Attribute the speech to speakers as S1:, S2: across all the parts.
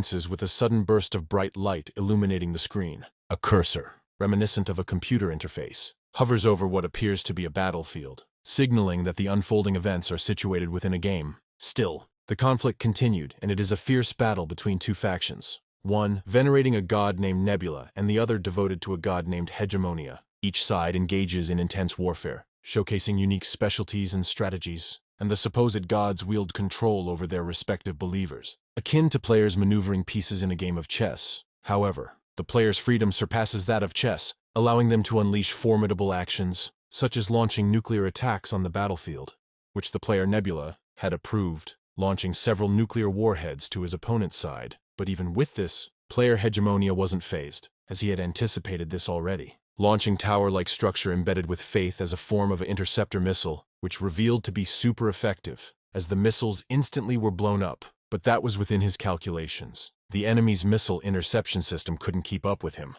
S1: senses with a sudden burst of bright light illuminating the screen. A cursor, reminiscent of a computer interface, hovers over what appears to be a battlefield, signaling that the unfolding events are situated within a game. Still, the conflict continued, and it is a fierce battle between two factions. One venerating a god named Nebula, and the other devoted to a god named Hegemonia. Each side engages in intense warfare, showcasing unique specialties and strategies, and the supposed gods wield control over their respective believers, akin to players maneuvering pieces in a game of chess. However, the player's freedom surpasses that of chess, allowing them to unleash formidable actions, such as launching nuclear attacks on the battlefield, which the player Nebula had approved, launching several nuclear warheads to his opponent's side. But even with this, player Hegemonia wasn't fazed, as he had anticipated this already, launching tower-like structure embedded with faith as a form of an interceptor missile, which revealed to be super effective, as the missiles instantly were blown up. But that was within his calculations. The enemy's missile interception system couldn't keep up with him,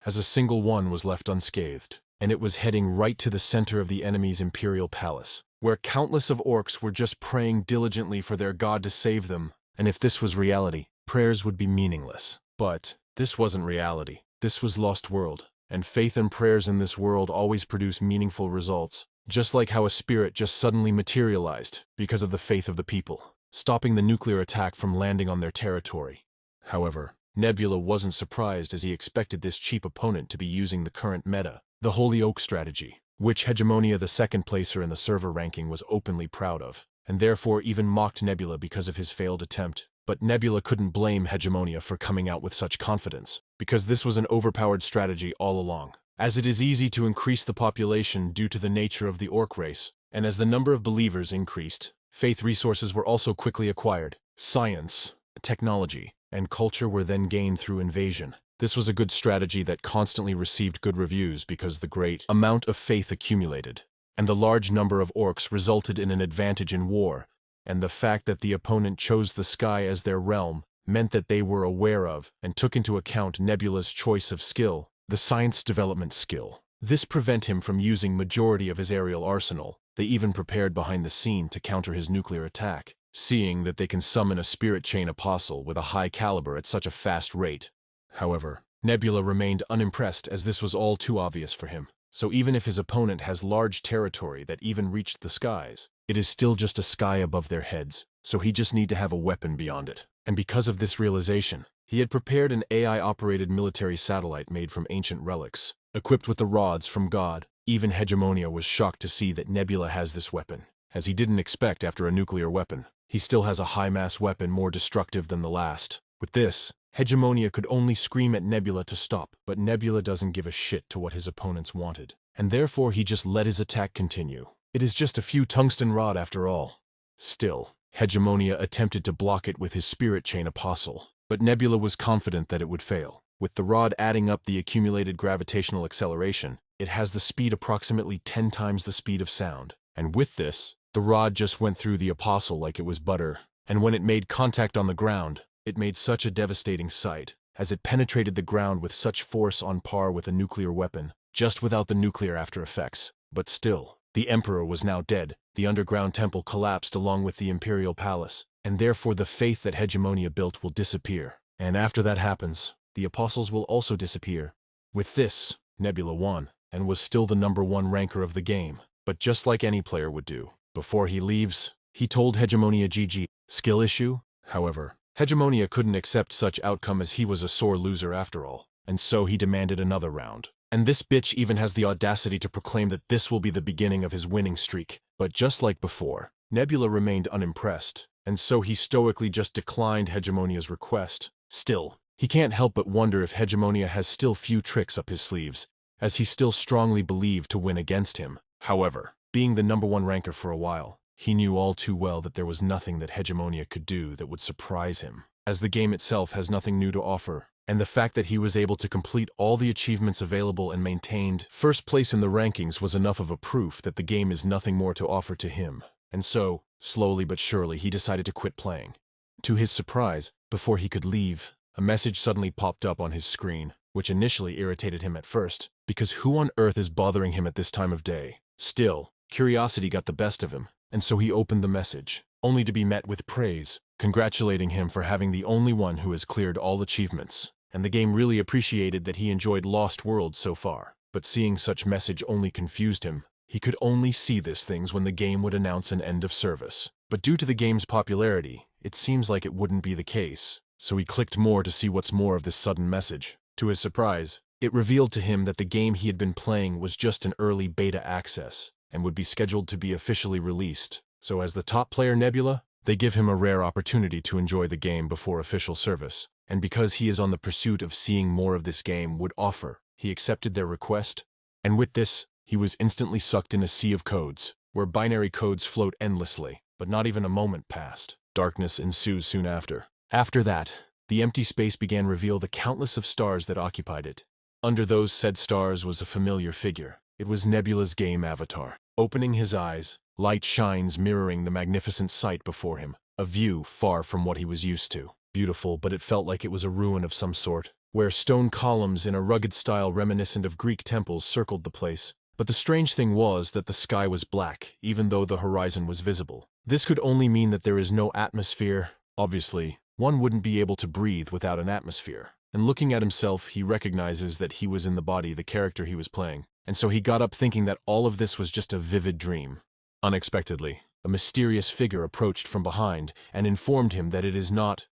S1: as a single one was left unscathed, and it was heading right to the center of the enemy's imperial palace, where countless of orcs were just praying diligently for their god to save them. And if this was reality, prayers would be meaningless. But this wasn't reality. This was Lost World, and faith and prayers in this world always produce meaningful results, just like how a spirit just suddenly materialized because of the faith of the people, stopping the nuclear attack from landing on their territory. However, Nebula wasn't surprised, as he expected this cheap opponent to be using the current meta, the Holy Oak strategy, which Hegemonia, the second placer in the server ranking, was openly proud of, and therefore even mocked Nebula because of his failed attempt. But Nebula couldn't blame Hegemonia for coming out with such confidence, because this was an overpowered strategy all along. As it is easy to increase the population due to the nature of the orc race, and as the number of believers increased, faith resources were also quickly acquired. Science, technology, and culture were then gained through invasion. This was a good strategy that constantly received good reviews because the great amount of faith accumulated, and the large number of orcs resulted in an advantage in war, and the fact that the opponent chose the sky as their realm meant that they were aware of and took into account Nebula's choice of skill, the science development skill. This prevented him from using majority of his aerial arsenal. They even prepared behind the scene to counter his nuclear attack, seeing that they can summon a spirit chain apostle with a high caliber at such a fast rate. However, Nebula remained unimpressed, as this was all too obvious for him. So even if his opponent has large territory that even reached the skies, it is still just a sky above their heads, so he just need to have a weapon beyond it. And because of this realization, he had prepared an AI-operated military satellite made from ancient relics, equipped with the rods from God. Even Hegemonia was shocked to see that Nebula has this weapon, as he didn't expect after a nuclear weapon. He still has a high-mass weapon more destructive than the last. With this, Hegemonia could only scream at Nebula to stop, but Nebula doesn't give a shit to what his opponents wanted, and therefore he just let his attack continue. It is just a few tungsten rod after all. Still, Hegemonia attempted to block it with his spirit chain apostle, but Nebula was confident that it would fail. With the rod adding up the accumulated gravitational acceleration, it has the speed approximately 10 times the speed of sound, and with this, the rod just went through the apostle like it was butter, and when it made contact on the ground, it made such a devastating sight, as it penetrated the ground with such force on par with a nuclear weapon, just without the nuclear after effects. But still, the Emperor was now dead, the underground temple collapsed along with the Imperial Palace, and therefore the faith that Hegemonia built will disappear. And after that happens, the apostles will also disappear. With this, Nebula won, and was still the #1 ranker of the game. But just like any player would do, before he leaves, he told Hegemonia GG. Skill issue? However, Hegemonia couldn't accept such outcome, as he was a sore loser after all, and so he demanded another round. And this bitch even has the audacity to proclaim that this will be the beginning of his winning streak. But just like before, Nebula remained unimpressed, and so he stoically just declined Hegemonia's request. Still, he can't help but wonder if Hegemonia has still few tricks up his sleeves, as he still strongly believed to win against him. However, being the #1 ranker for a while, he knew all too well that there was nothing that Hegemonia could do that would surprise him, as the game itself has nothing new to offer, and the fact that he was able to complete all the achievements available and maintained first place in the rankings was enough of a proof that the game is nothing more to offer to him. And so, slowly but surely, he decided to quit playing. To his surprise, before he could leave, a message suddenly popped up on his screen, which initially irritated him at first, because who on earth is bothering him at this time of day? Still, curiosity got the best of him, and so he opened the message, only to be met with praise. congratulating him for having the only one who has cleared all achievements, and the game really appreciated that he enjoyed Lost World so far. But seeing such message only confused him. He could only see these things when the game would announce an end of service. But due to the game's popularity, it seems like it wouldn't be the case. So he clicked more to see what's more of this sudden message. To his surprise, it revealed to him that the game he had been playing was just an early beta access, and would be scheduled to be officially released. So as the top player Nebula, they give him a rare opportunity to enjoy the game before official service. And because he is on the pursuit of seeing more of this game would offer, he accepted their request, and with this, he was instantly sucked in a sea of codes, where binary codes float endlessly, but not even a moment passed. Darkness ensues soon after. After that, the empty space began to reveal the countless of stars that occupied it. Under those said stars was a familiar figure. It was Nebula's game avatar. Opening his eyes, light shines mirroring the magnificent sight before him, a view far from what he was used to. Beautiful, but it felt like it was a ruin of some sort, where stone columns in a rugged style reminiscent of Greek temples circled the place. But the strange thing was that the sky was black, even though the horizon was visible. This could only mean that there is no atmosphere. Obviously, one wouldn't be able to breathe without an atmosphere. And looking at himself, he recognizes that he was in the body, the character he was playing. And so he got up thinking that all of this was just a vivid dream. Unexpectedly, a mysterious figure approached from behind and informed him that it is not,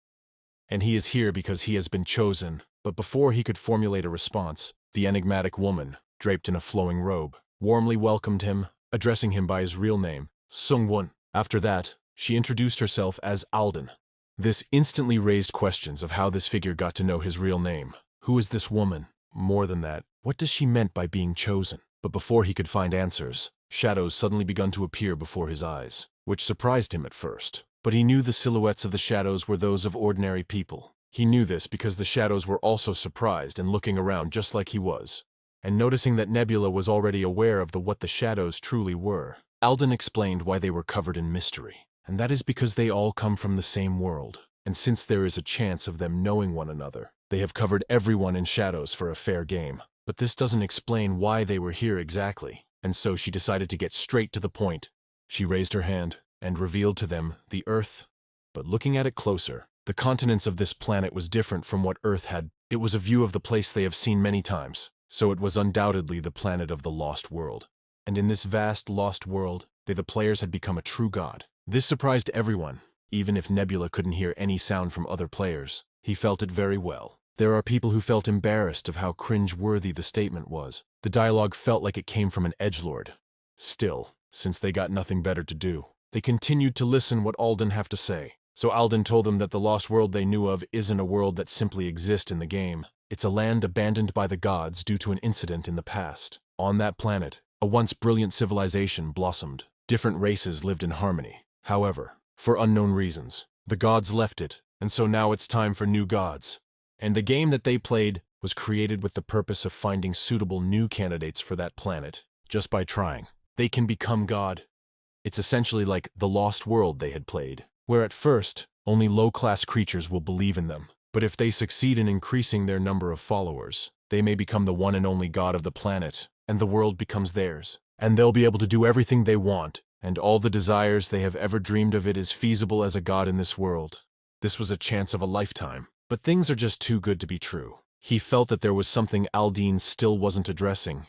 S1: and he is here because he has been chosen. But before he could formulate a response, the enigmatic woman, draped in a flowing robe, warmly welcomed him, addressing him by his real name, Sungwon. After that, she introduced herself as Alden. This instantly raised questions of how this figure got to know his real name. Who is this woman? More than that, what does she meant by being chosen? But before he could find answers, shadows suddenly begun to appear before his eyes, which surprised him at first. But he knew the silhouettes of the shadows were those of ordinary people. He knew this because the shadows were also surprised and looking around just like he was. And noticing that Nebula was already aware of what the shadows truly were, Alden explained why they were covered in mystery. And that is because they all come from the same world. And since there is a chance of them knowing one another, they have covered everyone in shadows for a fair game. But this doesn't explain why they were here exactly. And so she decided to get straight to the point. She raised her hand and revealed to them the Earth. But looking at it closer, the continents of this planet was different from what Earth had. It was a view of the place they have seen many times. So it was undoubtedly the planet of the Lost World. And in this vast Lost World, they the players had become a true god. This surprised everyone. Even if Nebula couldn't hear any sound from other players, he felt it very well. There are people who felt embarrassed of how cringe-worthy the statement was. The dialogue felt like it came from an edgelord. Still, since they got nothing better to do, they continued to listen what Alden have to say. So Alden told them that the Lost World they knew of isn't a world that simply exists in the game. It's a land abandoned by the gods due to an incident in the past. On that planet, a once brilliant civilization blossomed. Different races lived in harmony. However, for unknown reasons, the gods left it, and so now it's time for new gods. And the game that they played was created with the purpose of finding suitable new candidates for that planet. Just by trying, they can become god. It's essentially like the Lost World they had played, where at first, only low-class creatures will believe in them. But if they succeed in increasing their number of followers, they may become the one and only god of the planet, and the world becomes theirs. And they'll be able to do everything they want, and all the desires they have ever dreamed of. It is feasible as a god in this world. This was a chance of a lifetime. But things are just too good to be true. He felt that there was something Alden still wasn't addressing.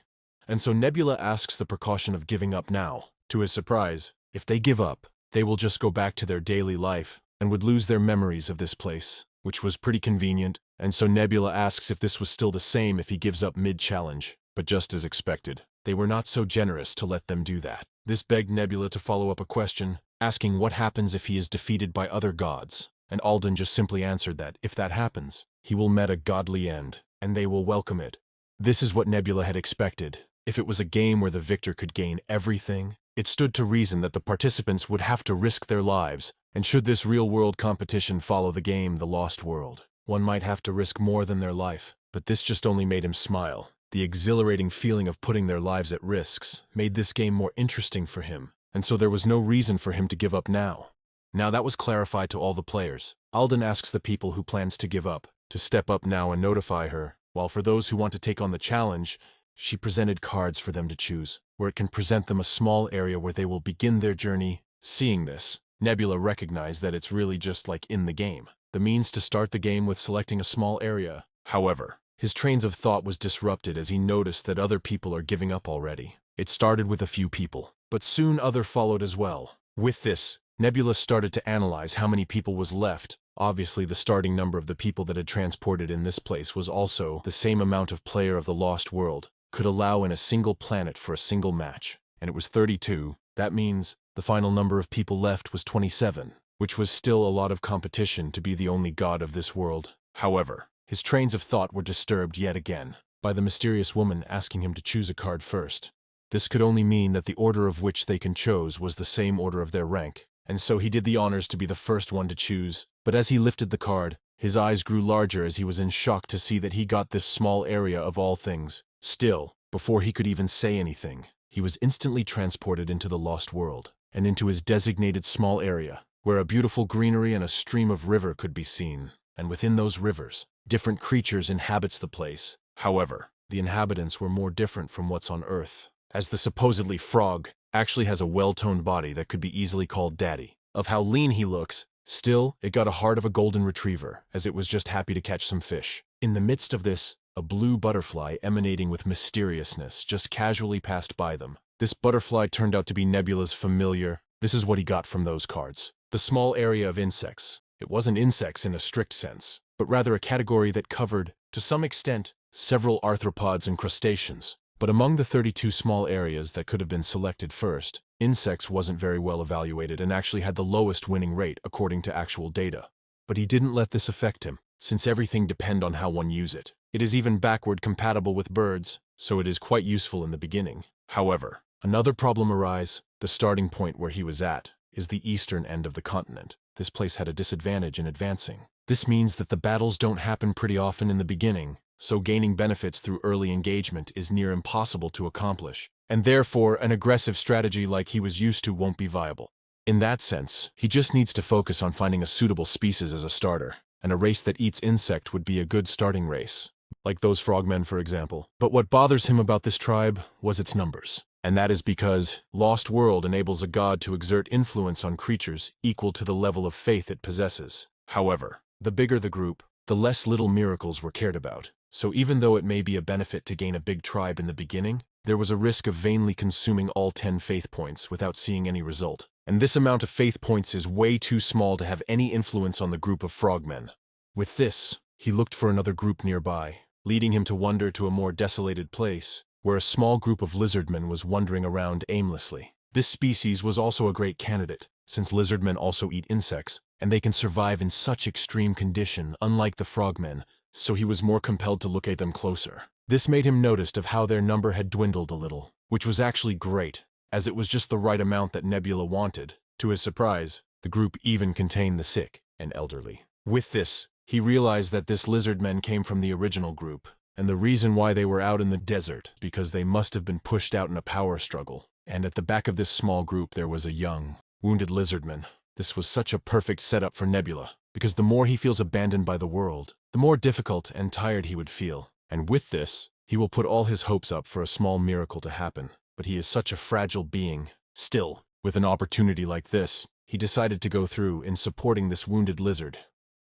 S1: And so Nebula asks the precaution of giving up now. To his surprise, if they give up, they will just go back to their daily life, and would lose their memories of this place, which was pretty convenient. And so Nebula asks if this was still the same if he gives up mid-challenge. But just as expected, they were not so generous to let them do that. This begged Nebula to follow up a question, asking what happens if he is defeated by other gods. And Alden just simply answered that, if that happens, he will meet a godly end, and they will welcome it. This is what Nebula had expected. If it was a game where the victor could gain everything, it stood to reason that the participants would have to risk their lives, and should this real-world competition follow the game The Lost World, one might have to risk more than their life. But this just only made him smile. The exhilarating feeling of putting their lives at risks made this game more interesting for him, and so there was no reason for him to give up now. Now that was clarified to all the players. Alden asks the people who plans to give up to step up now and notify her, while for those who want to take on the challenge, she presented cards for them to choose, where it can present them a small area where they will begin their journey. Seeing this, Nebula recognized that it's really just like in the game. The means to start the game with selecting a small area. However, his trains of thought was disrupted as he noticed that other people are giving up already. It started with a few people, but soon others followed as well. With this, Nebula started to analyze how many people was left. Obviously, the starting number of the people that had transported in this place was also the same amount of player of the Lost World could allow in a single planet for a single match. And it was 32. That means the final number of people left was 27, which was still a lot of competition to be the only god of this world. However, his trains of thought were disturbed yet again by the mysterious woman asking him to choose a card first. This could only mean that the order of which they can chose was the same order of their rank, and so he did the honors to be the first one to choose. But as he lifted the card, his eyes grew larger as he was in shock to see that he got this small area of all things. Still, before he could even say anything, he was instantly transported into the Lost World, and into his designated small area, where a beautiful greenery and a stream of river could be seen. And within those rivers, different creatures inhabits the place. However, the inhabitants were more different from what's on Earth, as the supposedly frog actually has a well-toned body that could be easily called daddy. Of how lean he looks, still, it got a heart of a golden retriever, as it was just happy to catch some fish. In the midst of this, a blue butterfly emanating with mysteriousness just casually passed by them. This butterfly turned out to be Nebula's familiar. This is what he got from those cards. The small area of insects. It wasn't insects in a strict sense, but rather a category that covered, to some extent, several arthropods and crustaceans. But among the 32 small areas that could have been selected first, insects wasn't very well evaluated and actually had the lowest winning rate according to actual data. But he didn't let this affect him, since everything depends on how one use it. It is even backward compatible with birds, so it is quite useful in the beginning. However, another problem arises. The starting point where he was at is the eastern end of the continent. This place had a disadvantage in advancing. This means that the battles don't happen pretty often in the beginning, so gaining benefits through early engagement is near impossible to accomplish, and therefore an aggressive strategy like he was used to won't be viable. In that sense, he just needs to focus on finding a suitable species as a starter, and a race that eats insect would be a good starting race, like those frogmen for example. But what bothers him about this tribe was its numbers, and that is because Lost World enables a god to exert influence on creatures equal to the level of faith it possesses. However, the bigger the group, the less little miracles were cared about. So even though it may be a benefit to gain a big tribe in the beginning, there was a risk of vainly consuming all 10 faith points without seeing any result. And this amount of faith points is way too small to have any influence on the group of frogmen. With this, he looked for another group nearby, leading him to wander to a more desolated place, where a small group of lizardmen was wandering around aimlessly. This species was also a great candidate, since lizardmen also eat insects, and they can survive in such extreme condition unlike the frogmen, so he was more compelled to look at them closer. This made him notice of how their number had dwindled a little, which was actually great, as it was just the right amount that Nebula wanted. To his surprise, the group even contained the sick and elderly. With this, he realized that this lizardmen came from the original group, and the reason why they were out in the desert because they must have been pushed out in a power struggle. And at the back of this small group there was a young, wounded lizardman. This was such a perfect setup for Nebula, because the more he feels abandoned by the world, the more difficult and tired he would feel. And with this, he will put all his hopes up for a small miracle to happen. But he is such a fragile being. Still, with an opportunity like this, he decided to go through in supporting this wounded lizard.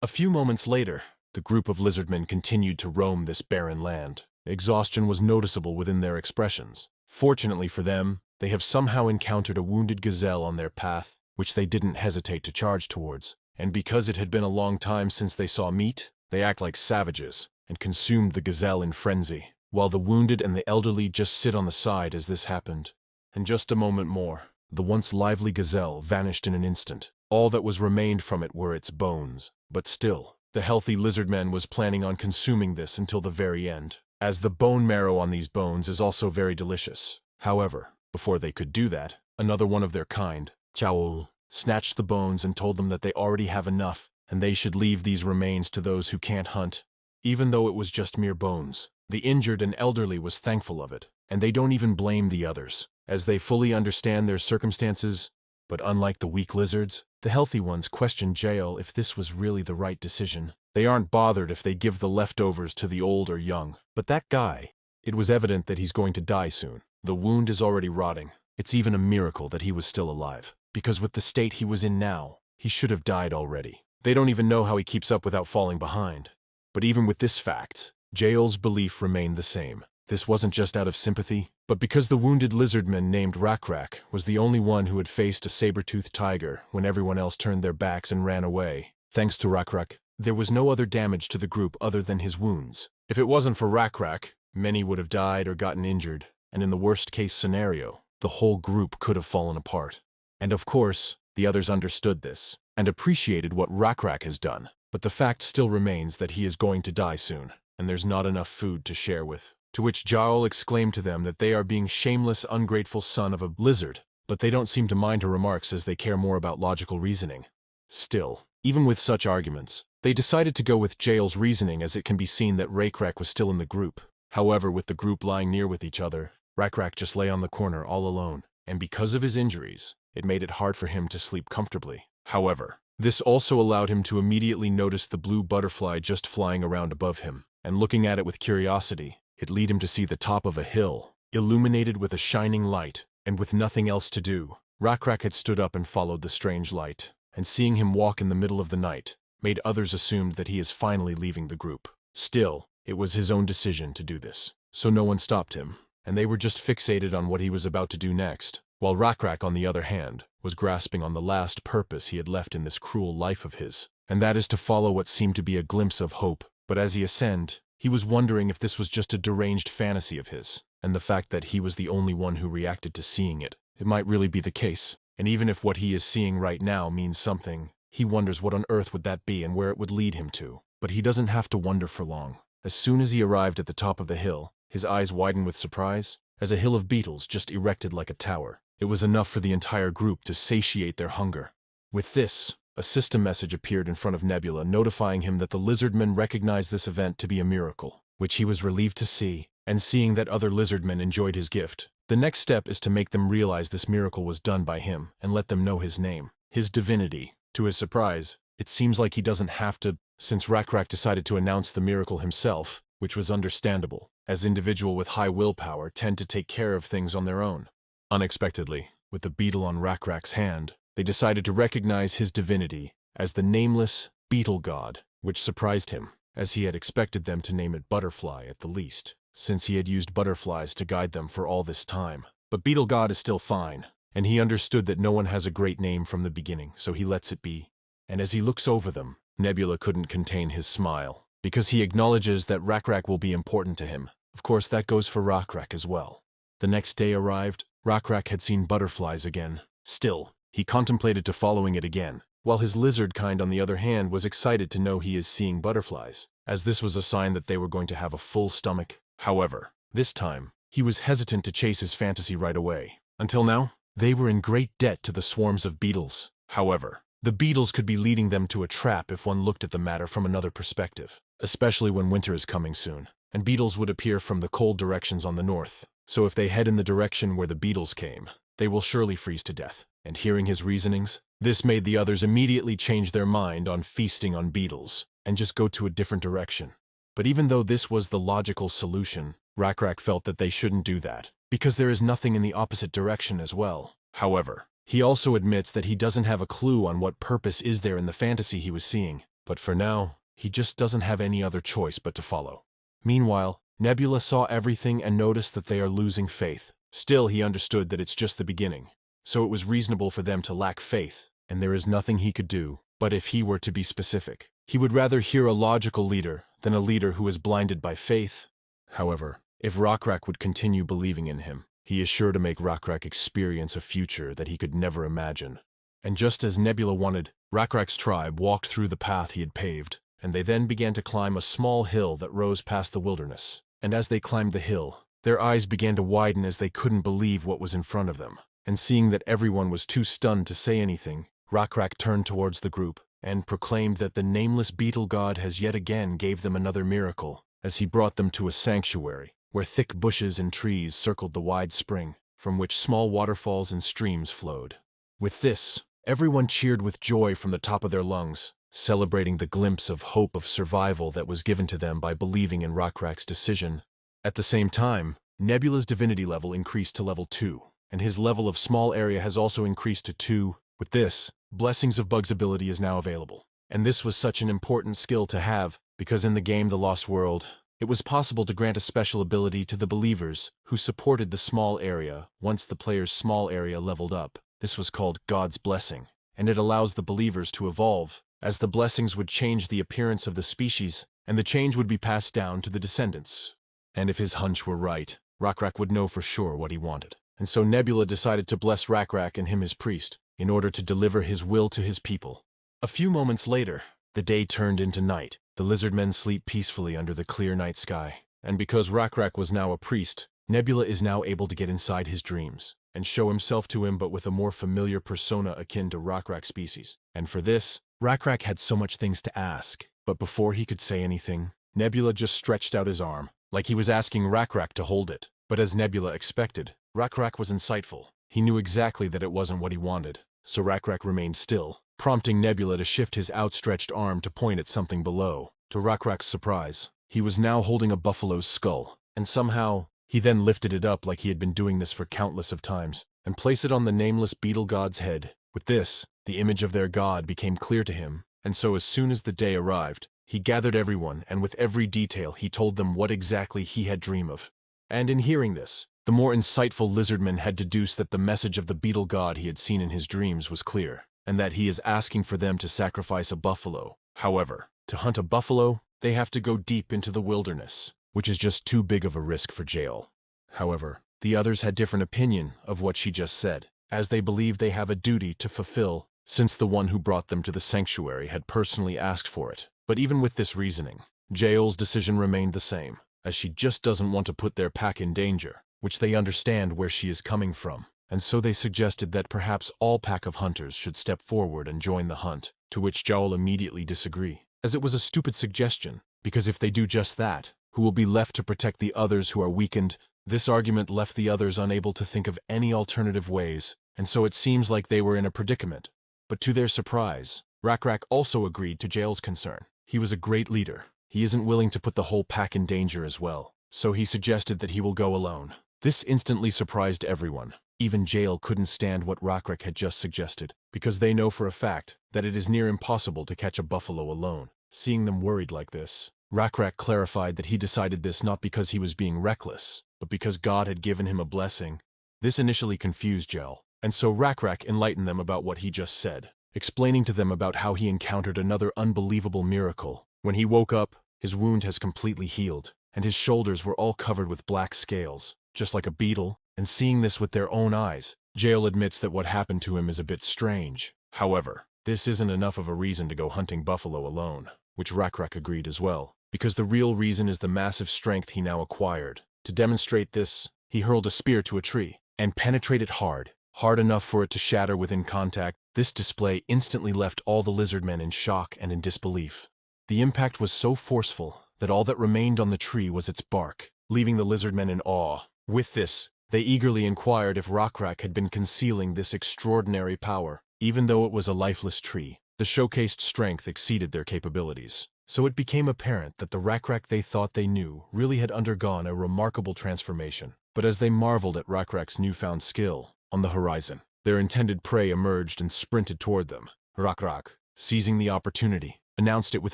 S1: A few moments later, the group of lizardmen continued to roam this barren land. Exhaustion was noticeable within their expressions. Fortunately for them, they have somehow encountered a wounded gazelle on their path, which they didn't hesitate to charge towards. And because it had been a long time since they saw meat, they act like savages and consumed the gazelle in frenzy, while the wounded and the elderly just sit on the side as this happened. And just a moment more, the once lively gazelle vanished in an instant. All that was remained from it were its bones. But still, the healthy lizardman was planning on consuming this until the very end, as the bone marrow on these bones is also very delicious. However, before they could do that, another one of their kind, Chaol, snatched the bones and told them that they already have enough, and they should leave these remains to those who can't hunt. Even though it was just mere bones, the injured and elderly was thankful of it, and they don't even blame the others, as they fully understand their circumstances. But unlike the weak lizards, the healthy ones question Jael if this was really the right decision. They aren't bothered if they give the leftovers to the old or young. But that guy, it was evident that he's going to die soon. The wound is already rotting. It's even a miracle that he was still alive. because with the state he was in now, he should have died already. They don't even know how he keeps up without falling behind. But even with this fact, Jael's belief remained the same. This wasn't just out of sympathy, but because the wounded lizardman named Rakrak was the only one who had faced a saber-toothed tiger when everyone else turned their backs and ran away. Thanks to Rakrak, there was no other damage to the group other than his wounds. If it wasn't for Rakrak, many would have died or gotten injured, and in the worst-case scenario, the whole group could have fallen apart. And of course, the others understood this, and appreciated what Rakrak has done. But the fact still remains that he is going to die soon, and there's not enough food to share with. To which Jael exclaimed to them that they are being shameless, ungrateful son of a lizard, but they don't seem to mind her remarks as they care more about logical reasoning. Still, even with such arguments, they decided to go with Jael's reasoning as it can be seen that Rakrak was still in the group. However, with the group lying near with each other, Rakrak just lay on the corner all alone, and because of his injuries, it made it hard for him to sleep comfortably. However, this also allowed him to immediately notice the blue butterfly just flying around above him, and looking at it with curiosity, it led him to see the top of a hill, illuminated with a shining light, and with nothing else to do, Rakrak had stood up and followed the strange light, and seeing him walk in the middle of the night, made others assume that he is finally leaving the group. Still, it was his own decision to do this, so no one stopped him, and they were just fixated on what he was about to do next, while Rakrak, on the other hand, was grasping on the last purpose he had left in this cruel life of his, and that is to follow what seemed to be a glimpse of hope. But as he ascended, he was wondering if this was just a deranged fantasy of his, and the fact that he was the only one who reacted to seeing it. It might really be the case, and even if what he is seeing right now means something, he wonders what on earth would that be and where it would lead him to. But he doesn't have to wonder for long. As soon as he arrived at the top of the hill, his eyes widened with surprise, as a hill of beetles just erected like a tower. It was enough for the entire group to satiate their hunger. With this, a system message appeared in front of Nebula notifying him that the lizardmen recognized this event to be a miracle, which he was relieved to see, and seeing that other lizardmen enjoyed his gift. The next step is to make them realize this miracle was done by him and let them know his name, his divinity. To his surprise, it seems like he doesn't have to, since Rakrak decided to announce the miracle himself, which was understandable, as individuals with high willpower tend to take care of things on their own. Unexpectedly, with the beetle on Rakrak's hand, they decided to recognize his divinity as the nameless beetle god, which surprised him, as he had expected them to name it Butterfly at the least, since he had used butterflies to guide them for all this time. But beetle god is still fine, and he understood that no one has a great name from the beginning, so he lets it be. And as he looks over them, Nebula couldn't contain his smile, because he acknowledges that Rakrak will be important to him. Of course, that goes for Rakrak as well. The next day arrived. Rakrak had seen butterflies again. Still, he contemplated to following it again, while his lizard kind on the other hand was excited to know he is seeing butterflies, as this was a sign that they were going to have a full stomach. However, this time, he was hesitant to chase his fantasy right away. Until now, they were in great debt to the swarms of beetles. However, the beetles could be leading them to a trap if one looked at the matter from another perspective, especially when winter is coming soon, and beetles would appear from the cold directions on the north. So if they head in the direction where the beetles came, they will surely freeze to death. And hearing his reasonings, this made the others immediately change their mind on feasting on beetles, and just go to a different direction. But even though this was the logical solution, Rakrak felt that they shouldn't do that, because there is nothing in the opposite direction as well. However, he also admits that he doesn't have a clue on what purpose is there in the fantasy he was seeing, but for now, he just doesn't have any other choice but to follow. Meanwhile, Nebula saw everything and noticed that they are losing faith. Still, he understood that it's just the beginning, so it was reasonable for them to lack faith, and there is nothing he could do. But if he were to be specific, he would rather hear a logical leader than a leader who is blinded by faith. However, if Rakrak would continue believing in him, he is sure to make Rakrak experience a future that he could never imagine. And just as Nebula wanted, Rakrak's tribe walked through the path he had paved, and they then began to climb a small hill that rose past the wilderness. And as they climbed the hill, their eyes began to widen as they couldn't believe what was in front of them. And seeing that everyone was too stunned to say anything, Rakrak turned towards the group and proclaimed that the nameless beetle god has yet again gave them another miracle, as he brought them to a sanctuary, where thick bushes and trees circled the wide spring, from which small waterfalls and streams flowed. With this, everyone cheered with joy from the top of their lungs, celebrating the glimpse of hope of survival that was given to them by believing in Rakrak's decision. At the same time, Nebula's divinity level increased to level 2, and his level of small area has also increased to 2. With this, Blessings of Bugs ability is now available. And this was such an important skill to have, because in the game The Lost World, it was possible to grant a special ability to the believers who supported the small area once the player's small area leveled up. This was called God's Blessing, and it allows the believers to evolve, as the blessings would change the appearance of the species, and the change would be passed down to the descendants. And if his hunch were right, Rakrak would know for sure what he wanted. And so Nebula decided to bless Rakrak and him his priest, in order to deliver his will to his people. A few moments later, the day turned into night. The lizard men sleep peacefully under the clear night sky. And because Rakrak was now a priest, Nebula is now able to get inside his dreams and show himself to him, but with a more familiar persona akin to Rakrak's species. And for this, Rakrak had so much things to ask. But before he could say anything, Nebula just stretched out his arm, like he was asking Rakrak to hold it. But as Nebula expected, Rakrak was insightful. He knew exactly that it wasn't what he wanted, so Rakrak remained still, prompting Nebula to shift his outstretched arm to point at something below. To Rakrak's surprise, he was now holding a buffalo's skull, and somehow, he then lifted it up like he had been doing this for countless of times, and placed it on the nameless beetle god's head. With this, the image of their god became clear to him, and so as soon as the day arrived, he gathered everyone, and with every detail he told them what exactly he had dreamed of. And in hearing this, the more insightful lizardman had deduced that the message of the beetle god he had seen in his dreams was clear, and that he is asking for them to sacrifice a buffalo. However, to hunt a buffalo, they have to go deep into the wilderness, which is just too big of a risk for Jael. However, the others had different opinion of what she just said, as they believe they have a duty to fulfill, since the one who brought them to the sanctuary had personally asked for it. But even with this reasoning, Jael's decision remained the same, as she just doesn't want to put their pack in danger, which they understand where she is coming from. And so they suggested that perhaps all pack of hunters should step forward and join the hunt, to which Jael immediately disagreed, as it was a stupid suggestion, because if they do just that, who will be left to protect the others who are weakened? This argument left the others unable to think of any alternative ways, and so it seems like they were in a predicament. But to their surprise, Rakrak also agreed to Jael's concern. He was a great leader. He isn't willing to put the whole pack in danger as well, so he suggested that he will go alone. This instantly surprised everyone. Even Jael couldn't stand what Rakrak had just suggested, because they know for a fact that it is near impossible to catch a buffalo alone. Seeing them worried like this, Rakrak clarified that he decided this not because he was being reckless, but because God had given him a blessing. This initially confused Jael, and so Rakrak enlightened them about what he just said, explaining to them about how he encountered another unbelievable miracle. When he woke up, his wound has completely healed, and his shoulders were all covered with black scales, just like a beetle. And seeing this with their own eyes, Jael admits that what happened to him is a bit strange. However, this isn't enough of a reason to go hunting buffalo alone, which Rakrak agreed as well, because the real reason is the massive strength he now acquired. To demonstrate this, he hurled a spear to a tree, and penetrated hard enough for it to shatter within contact. This display instantly left all the lizardmen in shock and in disbelief. The impact was so forceful that all that remained on the tree was its bark, leaving the lizardmen in awe. With this, they eagerly inquired if Rakrak had been concealing this extraordinary power. Even though it was a lifeless tree, the showcased strength exceeded their capabilities. So it became apparent that the Rakrak they thought they knew really had undergone a remarkable transformation. But as they marveled at Rakrak's newfound skill, on the horizon, their intended prey emerged and sprinted toward them. Rakrak, seizing the opportunity, announced it with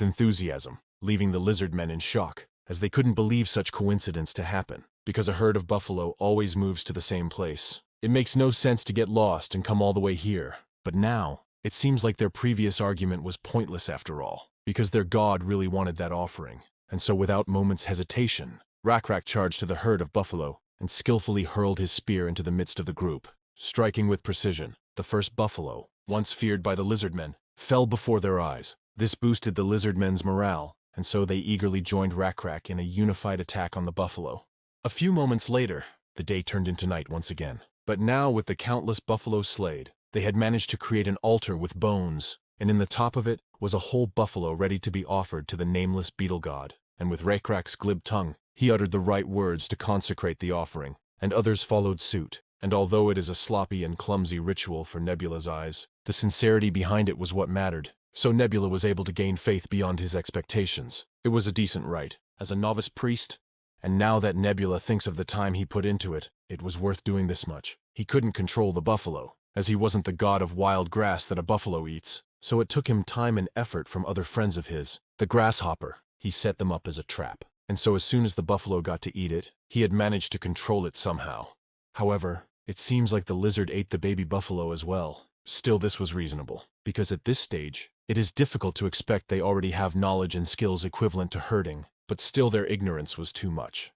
S1: enthusiasm, leaving the lizardmen in shock, as they couldn't believe such coincidence to happen, because a herd of buffalo always moves to the same place. It makes no sense to get lost and come all the way here. But now, it seems like their previous argument was pointless after all, because their god really wanted that offering. And so without moment's hesitation, Rakrak charged to the herd of buffalo and skillfully hurled his spear into the midst of the group. Striking with precision, the first buffalo, once feared by the lizardmen, fell before their eyes. This boosted the lizardmen's morale, and so they eagerly joined Rakrak in a unified attack on the buffalo. A few moments later, the day turned into night once again. But now, with the countless buffalo slayed, they had managed to create an altar with bones, and in the top of it was a whole buffalo ready to be offered to the nameless beetle god. And with Rakrak's glib tongue, he uttered the right words to consecrate the offering, and others followed suit. And although it is a sloppy and clumsy ritual for Nebula's eyes, the sincerity behind it was what mattered. So Nebula was able to gain faith beyond his expectations. It was a decent rite, as a novice priest, and now that Nebula thinks of the time he put into it, it was worth doing this much. He couldn't control the buffalo, as he wasn't the god of wild grass that a buffalo eats, so it took him time and effort from other friends of his. The grasshopper, he set them up as a trap, and so as soon as the buffalo got to eat it, he had managed to control it somehow. However, it seems like the lizard ate the baby buffalo as well. Still, this was reasonable, because at this stage, it is difficult to expect they already have knowledge and skills equivalent to herding, but still their ignorance was too much.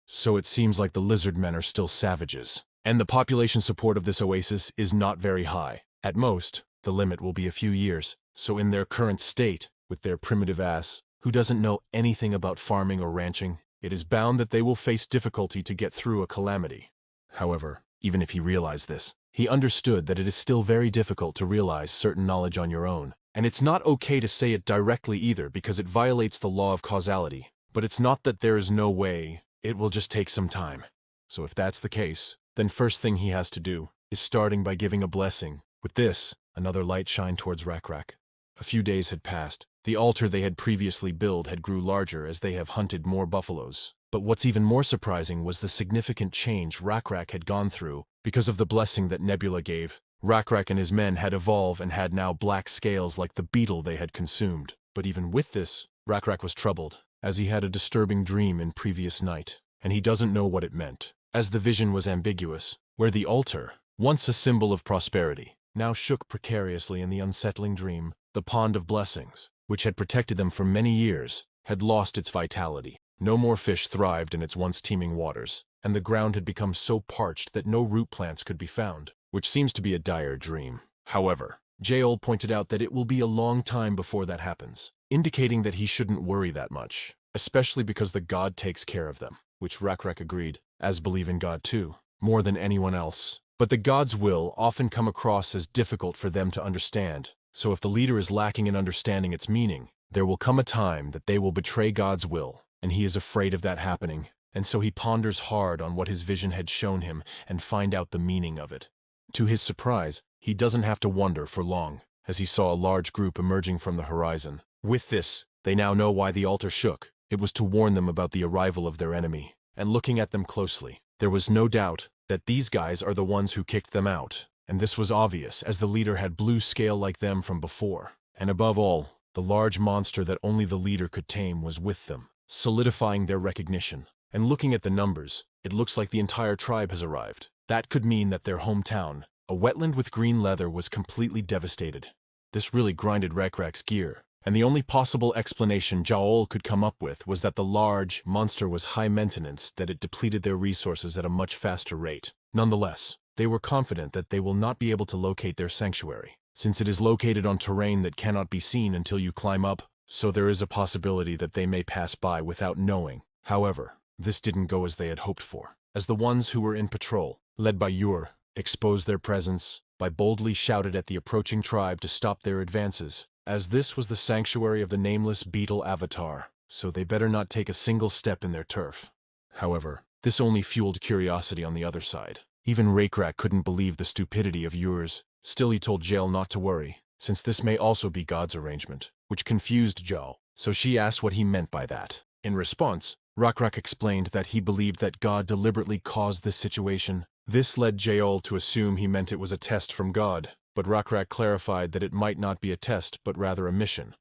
S1: So it seems like the lizard men are still savages, and the population support of this oasis is not very high. At most, the limit will be a few years, so in their current state, with their primitive ass, who doesn't know anything about farming or ranching, it is bound that they will face difficulty to get through a calamity. However, even if he realized this, he understood that it is still very difficult to realize certain knowledge on your own, and it's not okay to say it directly either because it violates the law of causality. But it's not that there is no way, it will just take some time. So if that's the case, then first thing he has to do is starting by giving a blessing. With this, another light shined towards RECAPS. A few days had passed. The altar they had previously built had grew larger as they have hunted more buffaloes. But what's even more surprising was the significant change RECAPS had gone through because of the blessing that Nebula gave. RECAPS and his men had evolved and had now black scales like the beetle they had consumed. But even with this, RECAPS was troubled, as he had a disturbing dream in previous night, and he doesn't know what it meant, as the vision was ambiguous, where the altar, once a symbol of prosperity, now shook precariously in the unsettling dream. The pond of blessings, which had protected them for many years, had lost its vitality. No more fish thrived in its once teeming waters, and the ground had become so parched that no root plants could be found, which seems to be a dire dream. However, Jaol pointed out that it will be a long time before that happens, indicating that he shouldn't worry that much, especially because the god takes care of them, which RECAPS agreed, as believe in God too, more than anyone else. But the god's will often come across as difficult for them to understand, so if the leader is lacking in understanding its meaning, there will come a time that they will betray God's will, and he is afraid of that happening, and so he ponders hard on what his vision had shown him and find out the meaning of it. To his surprise, he doesn't have to wonder for long, as he saw a large group emerging from the horizon. With this, they now know why the altar shook. It was to warn them about the arrival of their enemy, and looking at them closely, there was no doubt that these guys are the ones who kicked them out, and this was obvious as the leader had blue scale like them from before, and above all, the large monster that only the leader could tame was with them, solidifying their recognition. And looking at the numbers, it looks like the entire tribe has arrived. That could mean that their hometown, a wetland with green leather, was completely devastated. This really grinded RECAPS' gear, and the only possible explanation Jaol could come up with was that the large monster was high maintenance, that it depleted their resources at a much faster rate. Nonetheless, they were confident that they will not be able to locate their sanctuary, since it is located on terrain that cannot be seen until you climb up, so there is a possibility that they may pass by without knowing. However, this didn't go as they had hoped for, as the ones who were in patrol, led by Ur, exposed their presence by boldly shouted at the approaching tribe to stop their advances, as this was the sanctuary of the nameless beetle avatar, so they better not take a single step in their turf. However, this only fueled curiosity on the other side. Even RECAPS couldn't believe the stupidity of Ur's. Still, he told Jaol not to worry, since this may also be God's arrangement, which confused Jaol, so she asked what he meant by that. In response, RECAPS explained that he believed that God deliberately caused this situation. This led Jaol to assume he meant it was a test from God, but RECAPS clarified that it might not be a test but rather a mission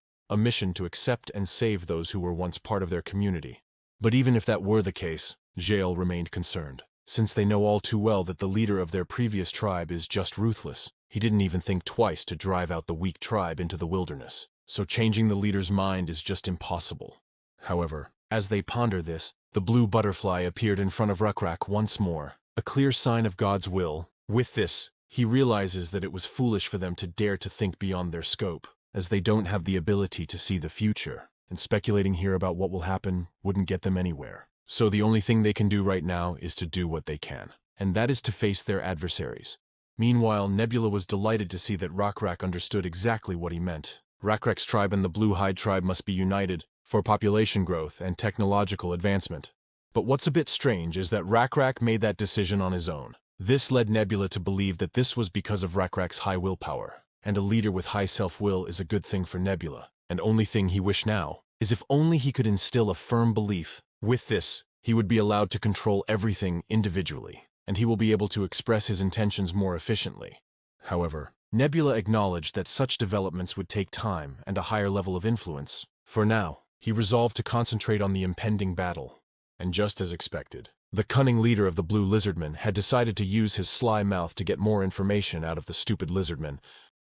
S1: to accept and save those who were once part of their community. But even if that were the case, Jaol remained concerned, since they know all too well that the leader of their previous tribe is just ruthless. He didn't even think twice to drive out the weak tribe into the wilderness, so changing the leader's mind is just impossible. However, as they ponder this, the blue butterfly appeared in front of RECAPS once more, a clear sign of God's will. With this, he realizes that it was foolish for them to dare to think beyond their scope, as they don't have the ability to see the future, and speculating here about what will happen wouldn't get them anywhere. So the only thing they can do right now is to do what they can, and that is to face their adversaries. Meanwhile, Nebula was delighted to see that RECAPS understood exactly what he meant. RECAPS' tribe and the Blue-Hide tribe must be united for population growth and technological advancement. But what's a bit strange is that RECAPS made that decision on his own. This led Nebula to believe that this was because of RECAPS' high willpower, and a leader with high self-will is a good thing for Nebula, and only thing he wished now is if only he could instill a firm belief. With this, he would be allowed to control everything individually, and he will be able to express his intentions more efficiently. However, Nebula acknowledged that such developments would take time and a higher level of influence. For now, he resolved to concentrate on the impending battle. And just as expected, the cunning leader of the Blue Lizardmen had decided to use his sly mouth to get more information out of the stupid lizardmen.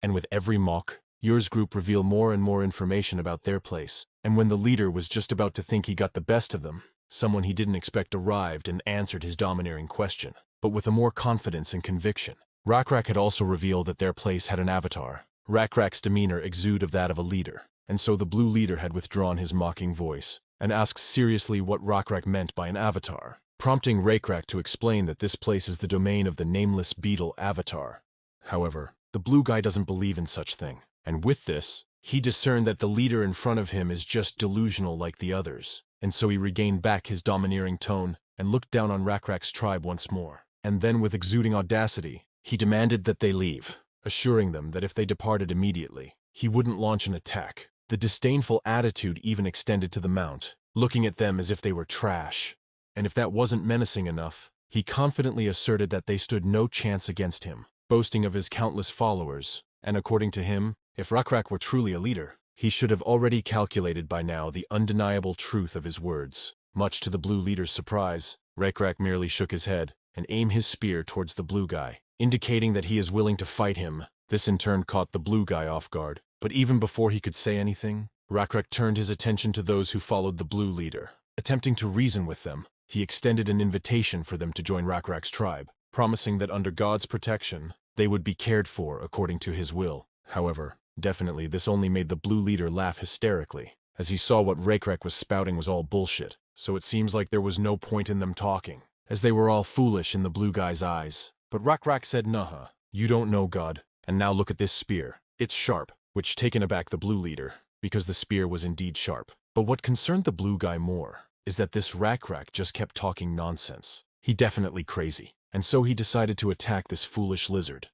S1: And with every mock, yours group reveal more and more information about their place. And when the leader was just about to think he got the best of them, someone he didn't expect arrived and answered his domineering question, but with a more confidence and conviction. RECAPS had also revealed that their place had an avatar. RECAPS' demeanor exuded that of a leader, and so the blue leader had withdrawn his mocking voice and asked seriously what RECAPS meant by an avatar, prompting RECAPS to explain that this place is the domain of the nameless beetle avatar. However, the blue guy doesn't believe in such thing, and with this, he discerned that the leader in front of him is just delusional like the others, and so he regained back his domineering tone and looked down on RECAPS' tribe once more. And then with exuding audacity, he demanded that they leave, assuring them that if they departed immediately, he wouldn't launch an attack. The disdainful attitude even extended to the mount, looking at them as if they were trash. And if that wasn't menacing enough, he confidently asserted that they stood no chance against him, boasting of his countless followers. And according to him, if RECAPS were truly a leader, he should have already calculated by now the undeniable truth of his words. Much to the blue leader's surprise, RECAPS merely shook his head and aimed his spear towards the blue guy, indicating that he is willing to fight him. This in turn caught the blue guy off guard. But even before he could say anything, RECAPS turned his attention to those who followed the blue leader. Attempting to reason with them, he extended an invitation for them to join RECAPS' tribe, promising that under God's protection, they would be cared for according to his will. However, definitely this only made the blue leader laugh hysterically, as he saw what RECAPS was spouting was all bullshit, so it seems like there was no point in them talking, as they were all foolish in the blue guy's eyes. But RECAPS said, "Nah, you don't know God, and now look at this spear. It's sharp," which taken aback the blue leader, because the spear was indeed sharp. But what concerned the blue guy more is that this RECAPS just kept talking nonsense. He definitely crazy, and so he decided to attack this foolish lizard.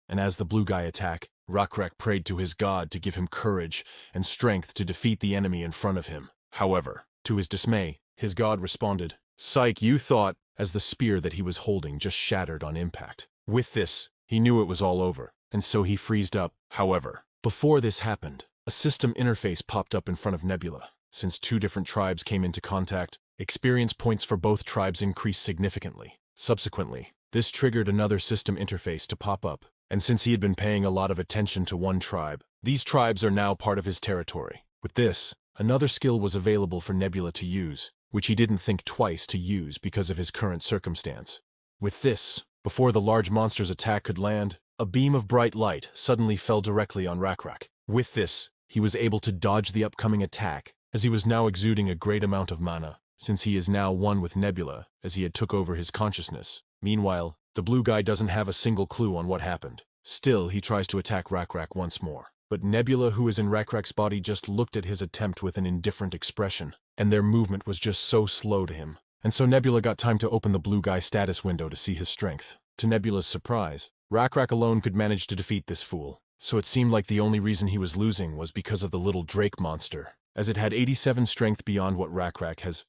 S1: And as the blue guy attacked, RECAPS prayed to his God to give him courage and strength to defeat the enemy in front of him. However, to his dismay, his God responded, "Psych, you thought," as the spear that he was holding just shattered on impact. With this, he knew it was all over, and so he freezed up. However, before this happened, a system interface popped up in front of Nebula. Since two different tribes came into contact, experience points for both tribes increased significantly. Subsequently, this triggered another system interface to pop up, and since he had been paying a lot of attention to one tribe, these tribes are now part of his territory. With this, another skill was available for Nebula to use, which he didn't think twice to use because of his current circumstance. With this, before the large monster's attack could land, a beam of bright light suddenly fell directly on RECAPS. With this, he was able to dodge the upcoming attack, as he was now exuding a great amount of mana, since he is now one with Nebula, as he had took over his consciousness. Meanwhile, the blue guy doesn't have a single clue on what happened. Still, he tries to attack RECAPS once more. But Nebula, who is in RECAPS' body, just looked at his attempt with an indifferent expression, and their movement was just so slow to him. And so Nebula got time to open the blue guy status window to see his strength. To Nebula's surprise, RECAPS alone could manage to defeat this fool, so it seemed like the only reason he was losing was because of the little Drake monster, as it had 87 strength beyond what RECAPS has.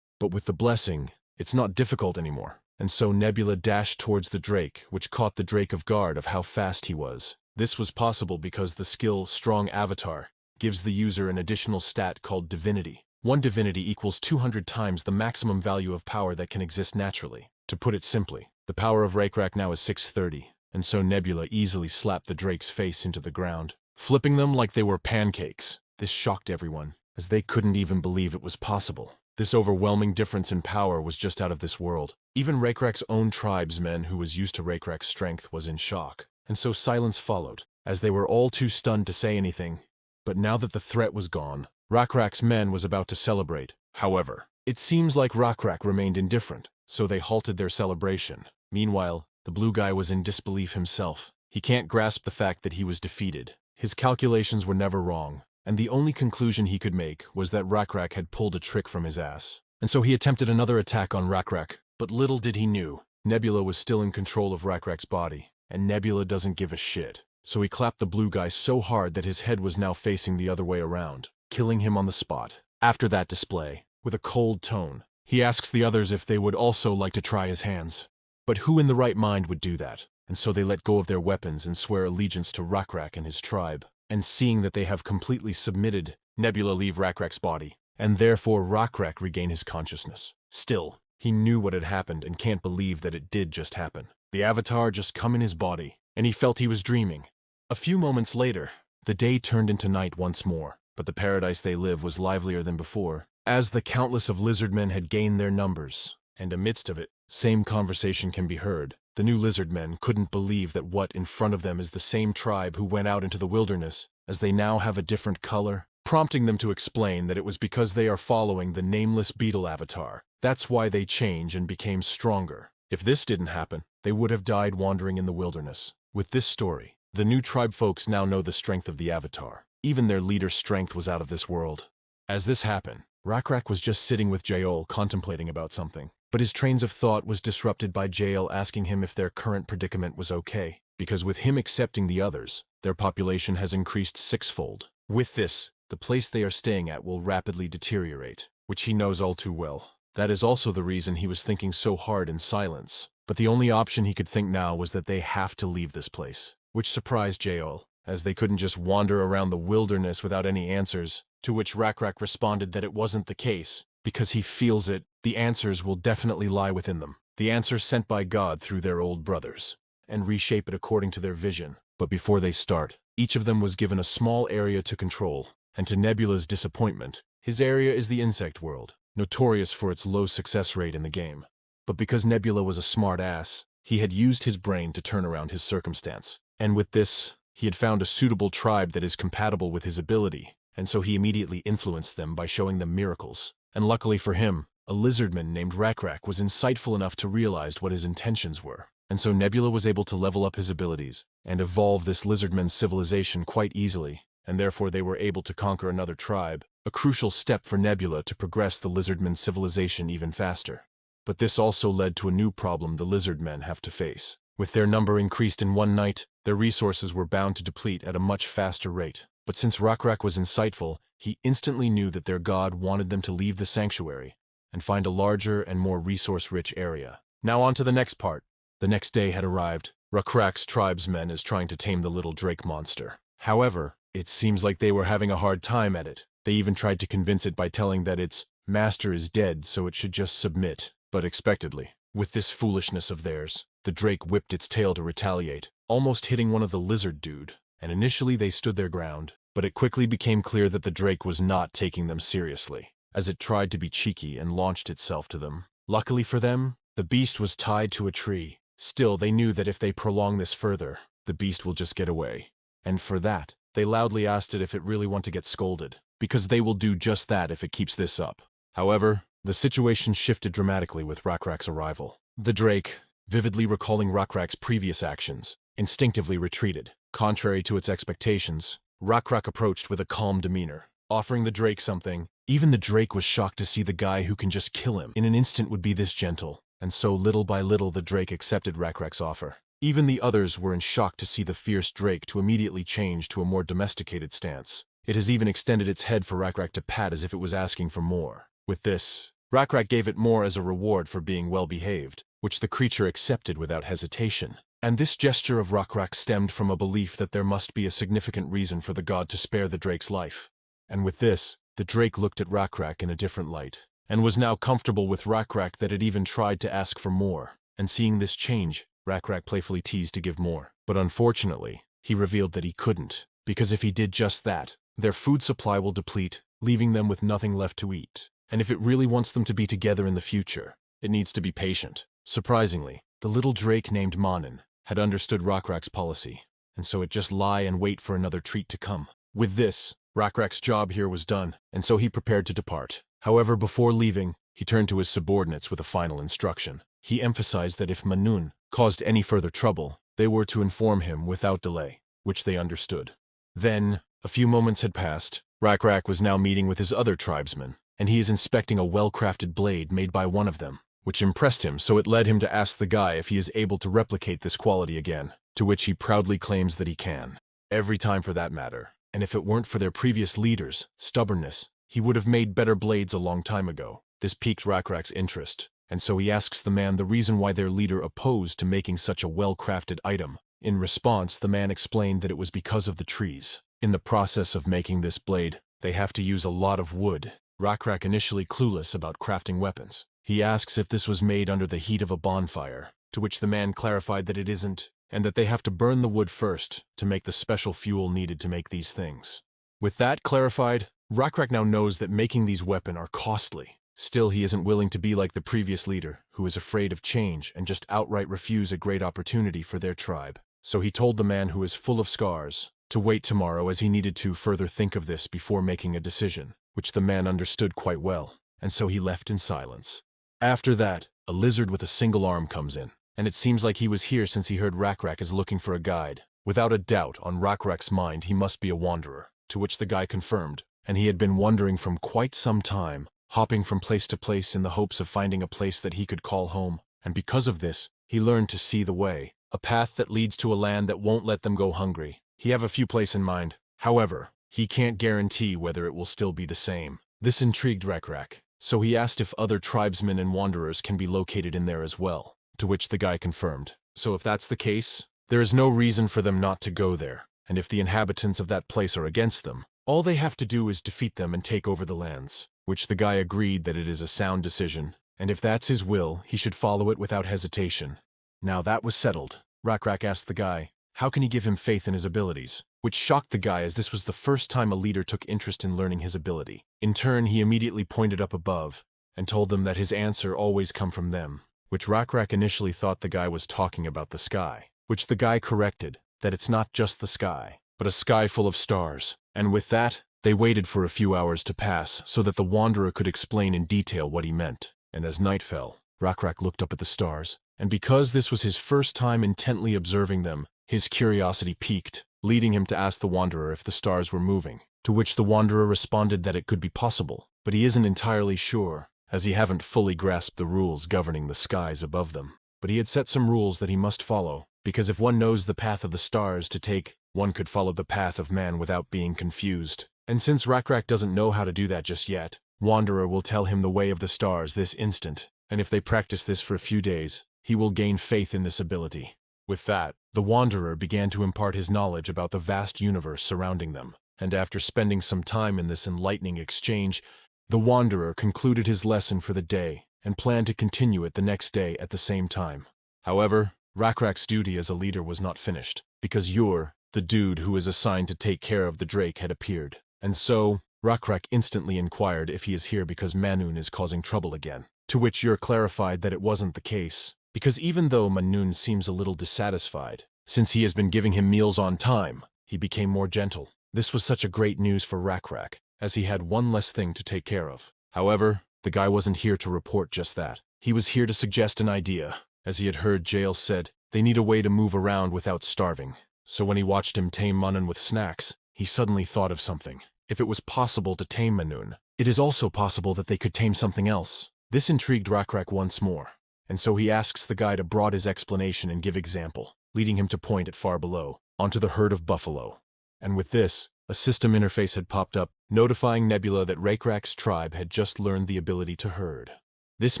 S1: But with the blessing, it's not difficult anymore, and so Nebula dashed towards the Drake, which caught the Drake off guard of how fast he was. This was possible because the skill Strong Avatar gives the user an additional stat called Divinity. One divinity equals 200 times the maximum value of power that can exist naturally. To put it simply, the power of RECAPS now is 630, and so Nebula easily slapped the Drake's face into the ground, flipping them like they were pancakes. This shocked everyone, as they couldn't even believe it was possible. This overwhelming difference in power was just out of this world. Even RECAPS' own tribesmen, who was used to RECAPS' strength, was in shock, and so silence followed, as they were all too stunned to say anything. But now that the threat was gone, RECAPS' men was about to celebrate. However, it seems like RECAPS remained indifferent, so they halted their celebration. Meanwhile, the blue guy was in disbelief himself. He can't grasp the fact that he was defeated. His calculations were never wrong, and the only conclusion he could make was that RECAPS had pulled a trick from his ass. And so he attempted another attack on RECAPS, but little did he knew, Nebula was still in control of RECAPS' body, and Nebula doesn't give a shit. So he clapped the blue guy so hard that his head was now facing the other way around, killing him on the spot. After that display, with a cold tone, he asks the others if they would also like to try his hands. But who in the right mind would do that? and so they let go of their weapons and swear allegiance to RECAPS and his tribe. And seeing that they have completely submitted, Nebula leave RECAPS' body, and therefore RECAPS regain his consciousness. Still, he knew what had happened and can't believe that it did just happen. The Avatar just come in his body, and he felt he was dreaming. A few moments later, the day turned into night once more, but the paradise they live was livelier than before, as the countless of lizardmen had gained their numbers. And amidst of it, same conversation can be heard. The new lizardmen couldn't believe that what in front of them is the same tribe who went out into the wilderness, as they now have a different color, prompting them to explain that it was because they are following the nameless beetle avatar. That's why they changed and became stronger. If this didn't happen, they would have died wandering in the wilderness. With this story, the new tribe folks now know the strength of the avatar. Even their leader's strength was out of this world. As this happened, RECAPS was just sitting with Jael contemplating about something. But his trains of thought was disrupted by Jael asking him if their current predicament was okay, because with him accepting the others, their population has increased sixfold. With this, the place they are staying at will rapidly deteriorate, which he knows all too well. That is also the reason he was thinking so hard in silence. But the only option he could think now was that they have to leave this place, which surprised Jael, as they couldn't just wander around the wilderness without any answers, to which RECAPS responded that it wasn't the case, because he feels it, the answers will definitely lie within them. The answers sent by God through their old brothers, and reshape it according to their vision. But before they start, each of them was given a small area to control, and to Nebula's disappointment, his area is the insect world, notorious for its low success rate in the game. But because Nebula was a smart ass, he had used his brain to turn around his circumstance. And with this, he had found a suitable tribe that is compatible with his ability, and so he immediately influenced them by showing them miracles. And luckily for him, a lizardman named RECAPS was insightful enough to realize what his intentions were. And so Nebula was able to level up his abilities and evolve this lizardman's civilization quite easily, and therefore they were able to conquer another tribe, a crucial step for Nebula to progress the lizardman's civilization even faster. But this also led to a new problem the lizardmen have to face. With their number increased in one night, their resources were bound to deplete at a much faster rate. But since RECAPS was insightful, he instantly knew that their god wanted them to leave the sanctuary and find a larger and more resource-rich area. Now on to the next part. The next day had arrived. RECAPS' tribesmen is trying to tame the little drake monster. However, it seems like they were having a hard time at it. They even tried to convince it by telling that its master is dead, so it should just submit. But expectedly, with this foolishness of theirs, the drake whipped its tail to retaliate, almost hitting one of the lizard dude. And initially they stood their ground, but it quickly became clear that the drake was not taking them seriously, as it tried to be cheeky and launched itself to them. Luckily for them, the beast was tied to a tree. Still, they knew that if they prolong this further, the beast will just get away. And for that, they loudly asked it if it really want to get scolded, because they will do just that if it keeps this up. However, the situation shifted dramatically with RECAPS' arrival. The drake, vividly recalling RECAPS' previous actions, instinctively retreated. Contrary to its expectations, RECAPS approached with a calm demeanor, offering the drake something. Even the drake was shocked to see the guy who can just kill him in an instant would be this gentle, and so little by little the drake accepted RECAPS' offer. Even the others were in shock to see the fierce drake to immediately change to a more domesticated stance. It has even extended its head for RECAPS to pat as if it was asking for more. With this, RECAPS gave it more as a reward for being well-behaved, which the creature accepted without hesitation. And this gesture of RECAPS stemmed from a belief that there must be a significant reason for the god to spare the drake's life. And with this, the drake looked at RECAPS in a different light, and was now comfortable with RECAPS that it even tried to ask for more. And seeing this change, RECAPS playfully teased to give more. But unfortunately, he revealed that he couldn't, because if he did just that, their food supply will deplete, leaving them with nothing left to eat. And if it really wants them to be together in the future, it needs to be patient. Surprisingly, the little drake named Manin had understood RECAPS' policy, and so it just lie and wait for another treat to come. With this, RECAPS' job here was done, and so he prepared to depart. However, before leaving, he turned to his subordinates with a final instruction. He emphasized that if Manun caused any further trouble, they were to inform him without delay, which they understood. Then, a few moments had passed. RECAPS was now meeting with his other tribesmen, and he is inspecting a well-crafted blade made by one of them, which impressed him, so it led him to ask the guy if he is able to replicate this quality again, to which he proudly claims that he can. Every time for that matter, and if it weren't for their previous leaders' stubbornness, he would have made better blades a long time ago. This piqued RECAPS' interest, and so he asks the man the reason why their leader opposed to making such a well-crafted item. In response, the man explained that it was because of the trees. In the process of making this blade, they have to use a lot of wood. RECAPS, initially clueless about crafting weapons, he asks if this was made under the heat of a bonfire, to which the man clarified that it isn't, and that they have to burn the wood first to make the special fuel needed to make these things. With that clarified, RECAPS now knows that making these weapons are costly. Still, he isn't willing to be like the previous leader, who is afraid of change and just outright refuse a great opportunity for their tribe. So he told the man, who is full of scars, to wait tomorrow, as he needed to further think of this before making a decision, which the man understood quite well, and so he left in silence. After that, a lizard with a single arm comes in, and it seems like he was here since he heard RECAPS is looking for a guide. Without a doubt, on RECAPS' mind, he must be a wanderer, to which the guy confirmed, and he had been wandering from quite some time, hopping from place to place in the hopes of finding a place that he could call home, and because of this, he learned to see the way, a path that leads to a land that won't let them go hungry. He have a few places in mind. However, he can't guarantee whether it will still be the same. This intrigued RECAPS, so he asked if other tribesmen and wanderers can be located in there as well, to which the guy confirmed. So if that's the case, there is no reason for them not to go there, and if the inhabitants of that place are against them, all they have to do is defeat them and take over the lands, which the guy agreed that it is a sound decision, and if that's his will, he should follow it without hesitation. Now that was settled, RECAPS asked the guy, how can he give him faith in his abilities? Which shocked the guy, as this was the first time a leader took interest in learning his ability. In turn, he immediately pointed up above, and told them that his answer always come from them, which RECAPS initially thought the guy was talking about the sky, which the guy corrected, that it's not just the sky, but a sky full of stars. And with that, they waited for a few hours to pass so that the wanderer could explain in detail what he meant. And as night fell, RECAPS looked up at the stars, and because this was his first time intently observing them, his curiosity piqued, leading him to ask the wanderer if the stars were moving, to which the wanderer responded that it could be possible, but he isn't entirely sure, as he haven't fully grasped the rules governing the skies above them. But he had set some rules that he must follow, because if one knows the path of the stars to take, one could follow the path of man without being confused. And since RECAPS doesn't know how to do that just yet, Wanderer will tell him the way of the stars this instant, and if they practice this for a few days, he will gain faith in this ability. With that, the Wanderer began to impart his knowledge about the vast universe surrounding them, and after spending some time in this enlightening exchange, the Wanderer concluded his lesson for the day and planned to continue it the next day at the same time. However, RECAPS' duty as a leader was not finished, because Yor, the dude who is assigned to take care of the Drake, had appeared, and so RECAPS instantly inquired if he is here because Manun is causing trouble again, to which Yor clarified that it wasn't the case, because even though Manun seems a little dissatisfied, since he has been giving him meals on time, he became more gentle. This was such a great news for RECAPS, as he had one less thing to take care of. However, the guy wasn't here to report just that. He was here to suggest an idea, as he had heard Jael said they need a way to move around without starving. So when he watched him tame Manun with snacks, he suddenly thought of something. If it was possible to tame Manun, it is also possible that they could tame something else. This intrigued RECAPS once more, and so he asks the guy to broaden his explanation and give example, leading him to point at far below, onto the herd of buffalo. And with this, a system interface had popped up, notifying Nebula that RECAPS' tribe had just learned the ability to herd. This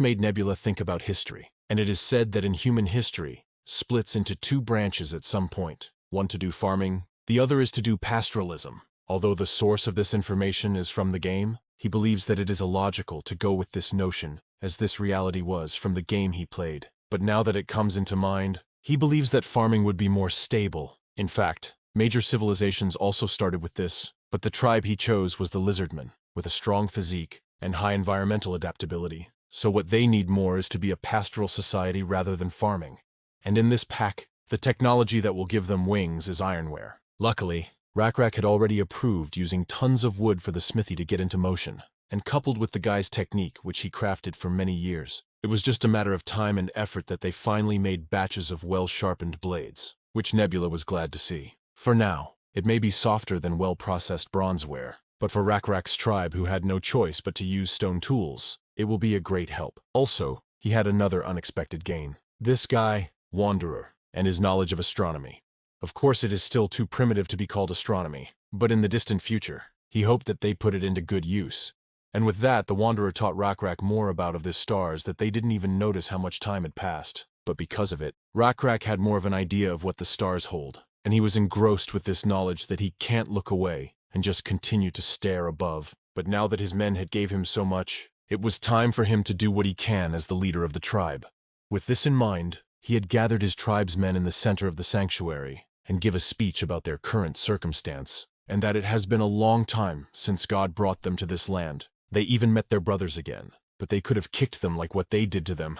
S1: made Nebula think about history, and it is said that in human history, splits into two branches at some point, one to do farming, the other is to do pastoralism. Although the source of this information is from the game, he believes that it is illogical to go with this notion, as this reality was from the game he played. But now that it comes into mind, he believes that farming would be more stable. In fact, major civilizations also started with this, but the tribe he chose was the lizardmen, with a strong physique and high environmental adaptability. So what they need more is to be a pastoral society rather than farming. And in this pack, the technology that will give them wings is ironware. Luckily, RECAPS had already approved using tons of wood for the smithy to get into motion, and coupled with the guy's technique, which he crafted for many years, it was just a matter of time and effort that they finally made batches of well-sharpened blades, which Nebula was glad to see. For now, it may be softer than well-processed bronzeware, but for RECAPS' tribe who had no choice but to use stone tools, it will be a great help. Also, he had another unexpected gain. This guy, Wanderer, and his knowledge of astronomy. Of course, it is still too primitive to be called astronomy, but in the distant future, he hoped that they put it into good use. And with that, the wanderer taught Rakrak more about of the stars that they didn't even notice how much time had passed. But because of it, Rakrak had more of an idea of what the stars hold, and he was engrossed with this knowledge that he can't look away and just continue to stare above. But now that his men had gave him so much, it was time for him to do what he can as the leader of the tribe. With this in mind, he had gathered his tribesmen in the center of the sanctuary and give a speech about their current circumstance, and that it has been a long time since God brought them to this land. They even met their brothers again, but they could have kicked them like what they did to them.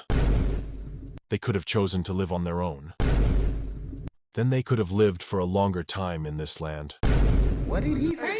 S1: They could have chosen to live on their own. Then they could have lived for a longer time in this land.
S2: What did he say?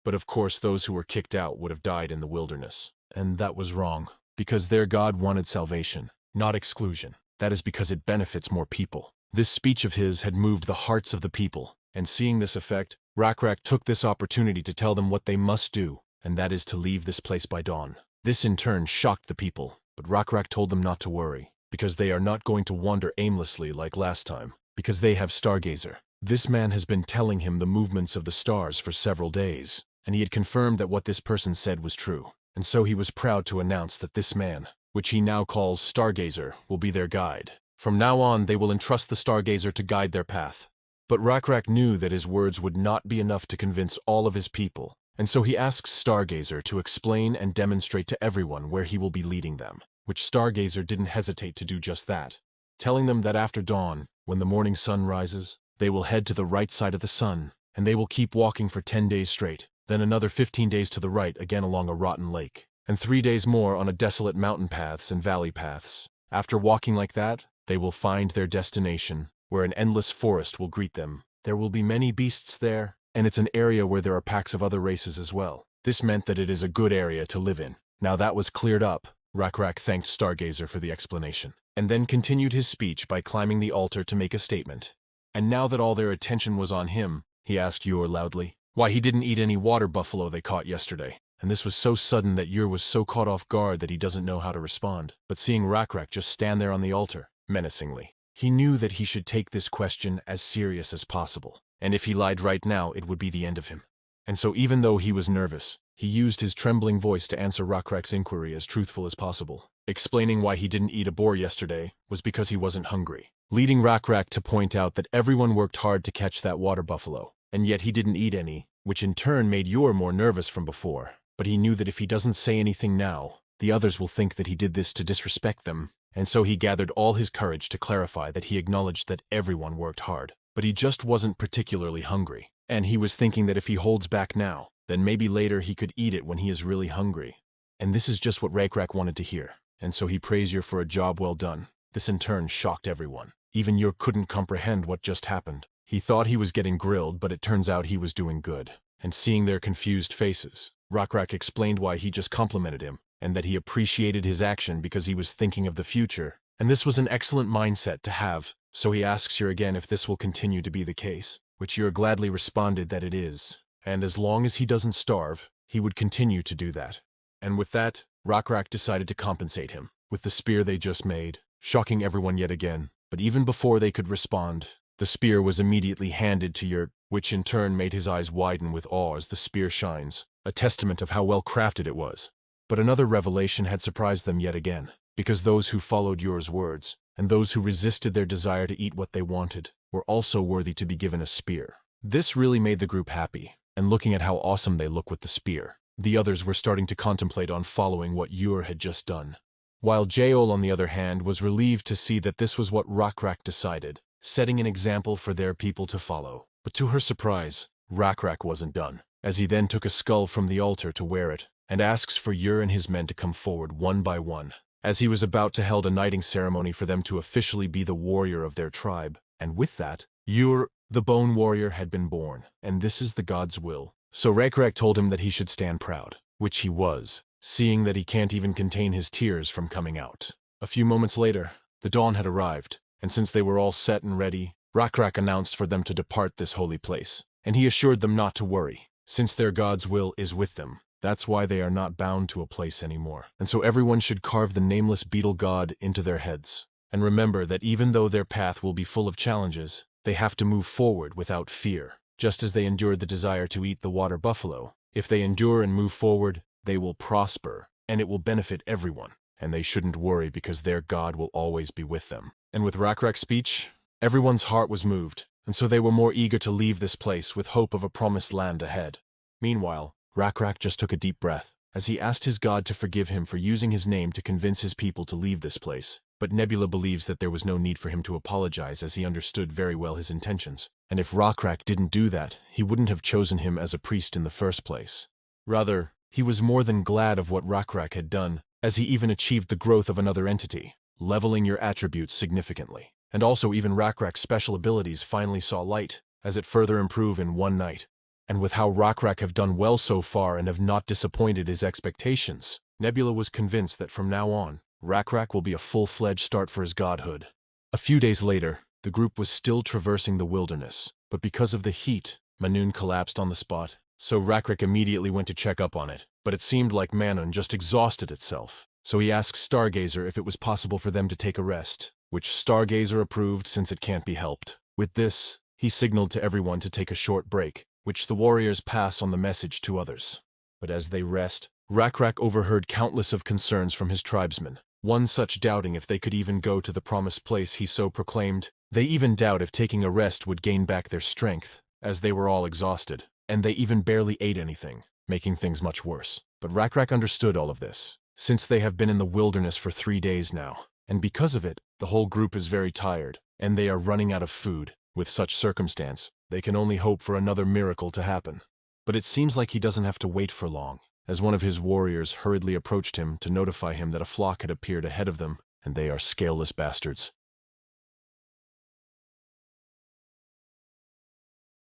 S1: But of course those who were kicked out would have died in the wilderness. And that was wrong, because their God wanted salvation, not exclusion. That is because it benefits more people. This speech of his had moved the hearts of the people, and seeing this effect, Rakrak took this opportunity to tell them what they must do, and that is to leave this place by dawn. This in turn shocked the people, but Rakrak told them not to worry, because they are not going to wander aimlessly like last time, because they have Stargazer. This man has been telling him the movements of the stars for several days, and he had confirmed that what this person said was true. And so he was proud to announce that this man, which he now calls Stargazer, will be their guide. From now on, they will entrust the Stargazer to guide their path. But Rakrak knew that his words would not be enough to convince all of his people, and so he asks Stargazer to explain and demonstrate to everyone where he will be leading them, which Stargazer didn't hesitate to do just that, telling them that after dawn, when the morning sun rises, they will head to the right side of the sun, and they will keep walking for 10 days straight, then another 15 days to the right again along a rotten lake, and 3 days more on a desolate mountain paths and valley paths. After walking like that, they will find their destination, where an endless forest will greet them. There will be many beasts there, and it's an area where there are packs of other races as well. This meant that it is a good area to live in. Now that was cleared up, Rakrak thanked Stargazer for the explanation, and then continued his speech by climbing the altar to make a statement. And now that all their attention was on him, he asked Yor loudly why he didn't eat any water buffalo they caught yesterday. And this was so sudden that Yor was so caught off guard that he doesn't know how to respond. But seeing Rakrak just stand there on the altar, menacingly, he knew that he should take this question as serious as possible. And if he lied right now, it would be the end of him. And so even though he was nervous, he used his trembling voice to answer Rakrak's inquiry as truthful as possible. Explaining why he didn't eat a boar yesterday was because he wasn't hungry, leading Rakrak to point out that everyone worked hard to catch that water buffalo, and yet he didn't eat any, which in turn made Yor more nervous from before. But he knew that if he doesn't say anything now, the others will think that he did this to disrespect them, and so he gathered all his courage to clarify that he acknowledged that everyone worked hard, but he just wasn't particularly hungry. And he was thinking that if he holds back now, then maybe later he could eat it when he is really hungry. And this is just what Rakrak wanted to hear, and so he praised Yor for a job well done. This in turn shocked everyone. Even Yor couldn't comprehend what just happened. He thought he was getting grilled, but it turns out he was doing good. And seeing their confused faces, Rakrak explained why he just complimented him, and that he appreciated his action because he was thinking of the future. And this was an excellent mindset to have, so he asks Yor again if this will continue to be the case, which Yor gladly responded that it is. And as long as he doesn't starve, he would continue to do that. And with that, Rakrak decided to compensate him with the spear they just made, shocking everyone yet again. But even before they could respond, the spear was immediately handed to Yor, which in turn made his eyes widen with awe as the spear shines, a testament of how well crafted it was. But another revelation had surprised them yet again, because those who followed Yor's words, and those who resisted their desire to eat what they wanted, were also worthy to be given a spear. This really made the group happy, and looking at how awesome they look with the spear, the others were starting to contemplate on following what Yor had just done. While Jaol, on the other hand, was relieved to see that this was what Rakrak decided, setting an example for their people to follow. But to her surprise, Rakrak wasn't done, as he then took a skull from the altar to wear it, and asks for Yor and his men to come forward one by one, as he was about to hold a knighting ceremony for them to officially be the warrior of their tribe. And with that, Yor, the bone warrior, had been born, and this is the god's will. So Rakrak told him that he should stand proud, which he was, seeing that he can't even contain his tears from coming out. A few moments later, the dawn had arrived, and since they were all set and ready, Rakrak announced for them to depart this holy place, and he assured them not to worry, since their god's will is with them. That's why they are not bound to a place anymore. And so everyone should carve the nameless beetle god into their heads. And remember that even though their path will be full of challenges, they have to move forward without fear. Just as they endured the desire to eat the water buffalo, If they endure and move forward, they will prosper, and it will benefit everyone. And they shouldn't worry because their God will always be with them. And with RECAPS' speech, everyone's heart was moved, and so they were more eager to leave this place with hope of a promised land ahead. Meanwhile, RECAPS just took a deep breath as he asked his God to forgive him for using his name to convince his people to leave this place. But Nebula believes that there was no need for him to apologize as he understood very well his intentions. And if RECAPS didn't do that, he wouldn't have chosen him as a priest in the first place. Rather, he was more than glad of what RECAPS had done, as he even achieved the growth of another entity, leveling your attributes significantly. And also even RECAPS' special abilities finally saw light, as it further improved in one night. And with how RECAPS have done well so far and have not disappointed his expectations, Nebula was convinced that from now on, RECAPS will be a full-fledged start for his godhood. A few days later, the group was still traversing the wilderness, but because of the heat, Manhwa collapsed on the spot. So RECAPS immediately went to check up on it, but it seemed like Manhwa just exhausted itself. So he asked Stargazer if it was possible for them to take a rest, which Stargazer approved since it can't be helped. With this, he signaled to everyone to take a short break, which the warriors pass on the message to others. But as they rest, RECAPS overheard countless of concerns from his tribesmen, one such doubting if they could even go to the promised place he so proclaimed. They even doubt if taking a rest would gain back their strength, as they were all exhausted, and they even barely ate anything, making things much worse. But RECAPS understood all of this, since they have been in the wilderness for 3 days now, and because of it, the whole group is very tired, and they are running out of food. With such circumstance, they can only hope for another miracle to happen. But it seems like he doesn't have to wait for long, as one of his warriors hurriedly approached him to notify him that a flock had appeared ahead of them, and they are scaleless bastards.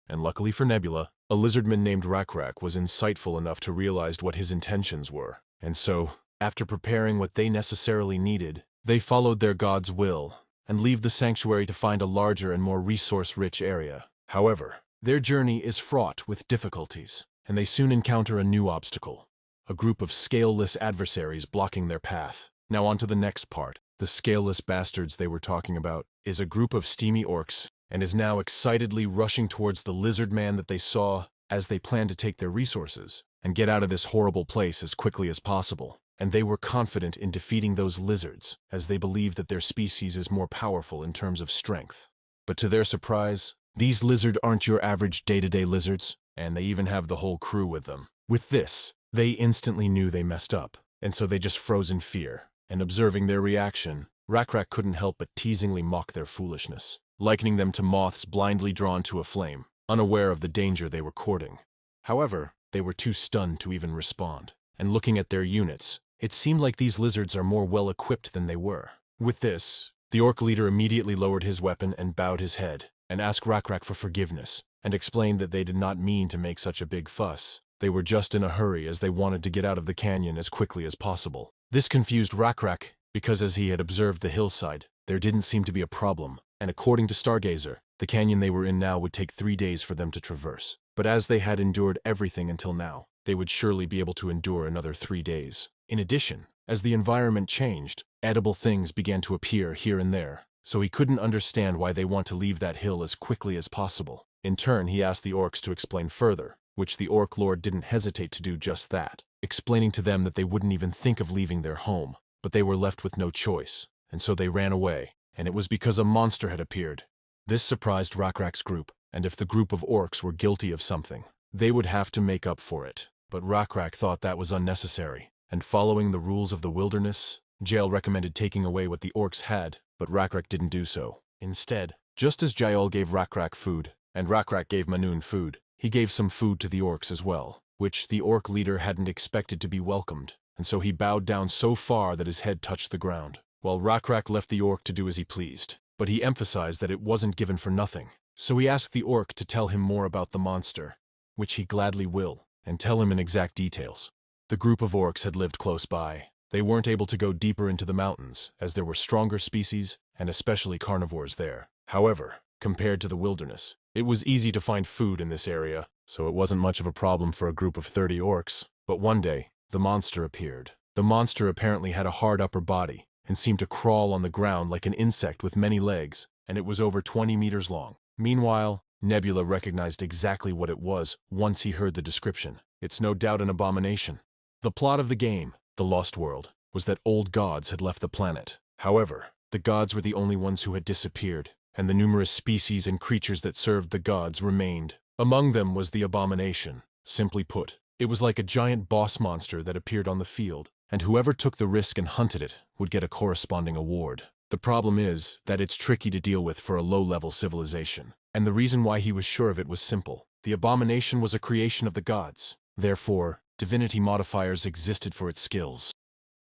S1: And luckily for Nebula, a lizardman named RECAPS was insightful enough to realize what his intentions were, and so, after preparing what they necessarily needed, they followed their god's will, and leave the sanctuary to find a larger and more resource-rich area. However, their journey is fraught with difficulties, and they soon encounter a new obstacle, a group of scaleless adversaries blocking their path. Now on to the next part. The scaleless bastards they were talking about is a group of steamy orcs, and is now excitedly rushing towards the lizard man that they saw, as they plan to take their resources and get out of this horrible place as quickly as possible. And they were confident in defeating those lizards, as they believe that their species is more powerful in terms of strength. But to their surprise, these lizards aren't your average day-to-day lizards, and they even have the whole crew with them. With this, they instantly knew they messed up, and so they just froze in fear. And observing their reaction, RECAPS couldn't help but teasingly mock their foolishness, likening them to moths blindly drawn to a flame, unaware of the danger they were courting. However, they were too stunned to even respond, and looking at their units, it seemed like these lizards are more well-equipped than they were. With this, the orc leader immediately lowered his weapon and bowed his head, and asked RECAPS for forgiveness, and explained that they did not mean to make such a big fuss. They were just in a hurry as they wanted to get out of the canyon as quickly as possible. This confused RECAPS, because as he had observed the hillside, there didn't seem to be a problem, and according to Stargazer, the canyon they were in now would take 3 days for them to traverse. But as they had endured everything until now, they would surely be able to endure another 3 days. In addition, as the environment changed, edible things began to appear here and there, so he couldn't understand why they want to leave that hill as quickly as possible. In turn, he asked the orcs to explain further, which the orc lord didn't hesitate to do just that, explaining to them that they wouldn't even think of leaving their home, but they were left with no choice, and so they ran away, and it was because a monster had appeared. This surprised RECAPS' group, and if the group of orcs were guilty of something, they would have to make up for it. But RECAPS thought that was unnecessary, and following the rules of the wilderness, Jael recommended taking away what the orcs had, but RECAPS didn't do so. Instead, just as Jael gave RECAPS food, and RECAPS gave Manhwa food, he gave some food to the orcs as well, which the orc leader hadn't expected to be welcomed, and so he bowed down so far that his head touched the ground, while RECAPS left the orc to do as he pleased. But he emphasized that it wasn't given for nothing, so he asked the orc to tell him more about the monster, which he gladly will, and tell him in exact details. The group of orcs had lived close by. They weren't able to go deeper into the mountains, as there were stronger species, and especially carnivores there. However, compared to the wilderness, it was easy to find food in this area, so it wasn't much of a problem for a group of 30 orcs. But one day, the monster appeared. The monster apparently had a hard upper body, and seemed to crawl on the ground like an insect with many legs, and it was over 20 meters long. Meanwhile, Nebula recognized exactly what it was once he heard the description. It's no doubt an abomination. The plot of the game, The Lost World, was that old gods had left the planet. However, the gods were the only ones who had disappeared, and the numerous species and creatures that served the gods remained. Among them was the abomination. Simply put, it was like a giant boss monster that appeared on the field, and whoever took the risk and hunted it would get a corresponding award. The problem is that it's tricky to deal with for a low-level civilization, and the reason why he was sure of it was simple. The abomination was a creation of the gods. Therefore, divinity modifiers existed for its skills.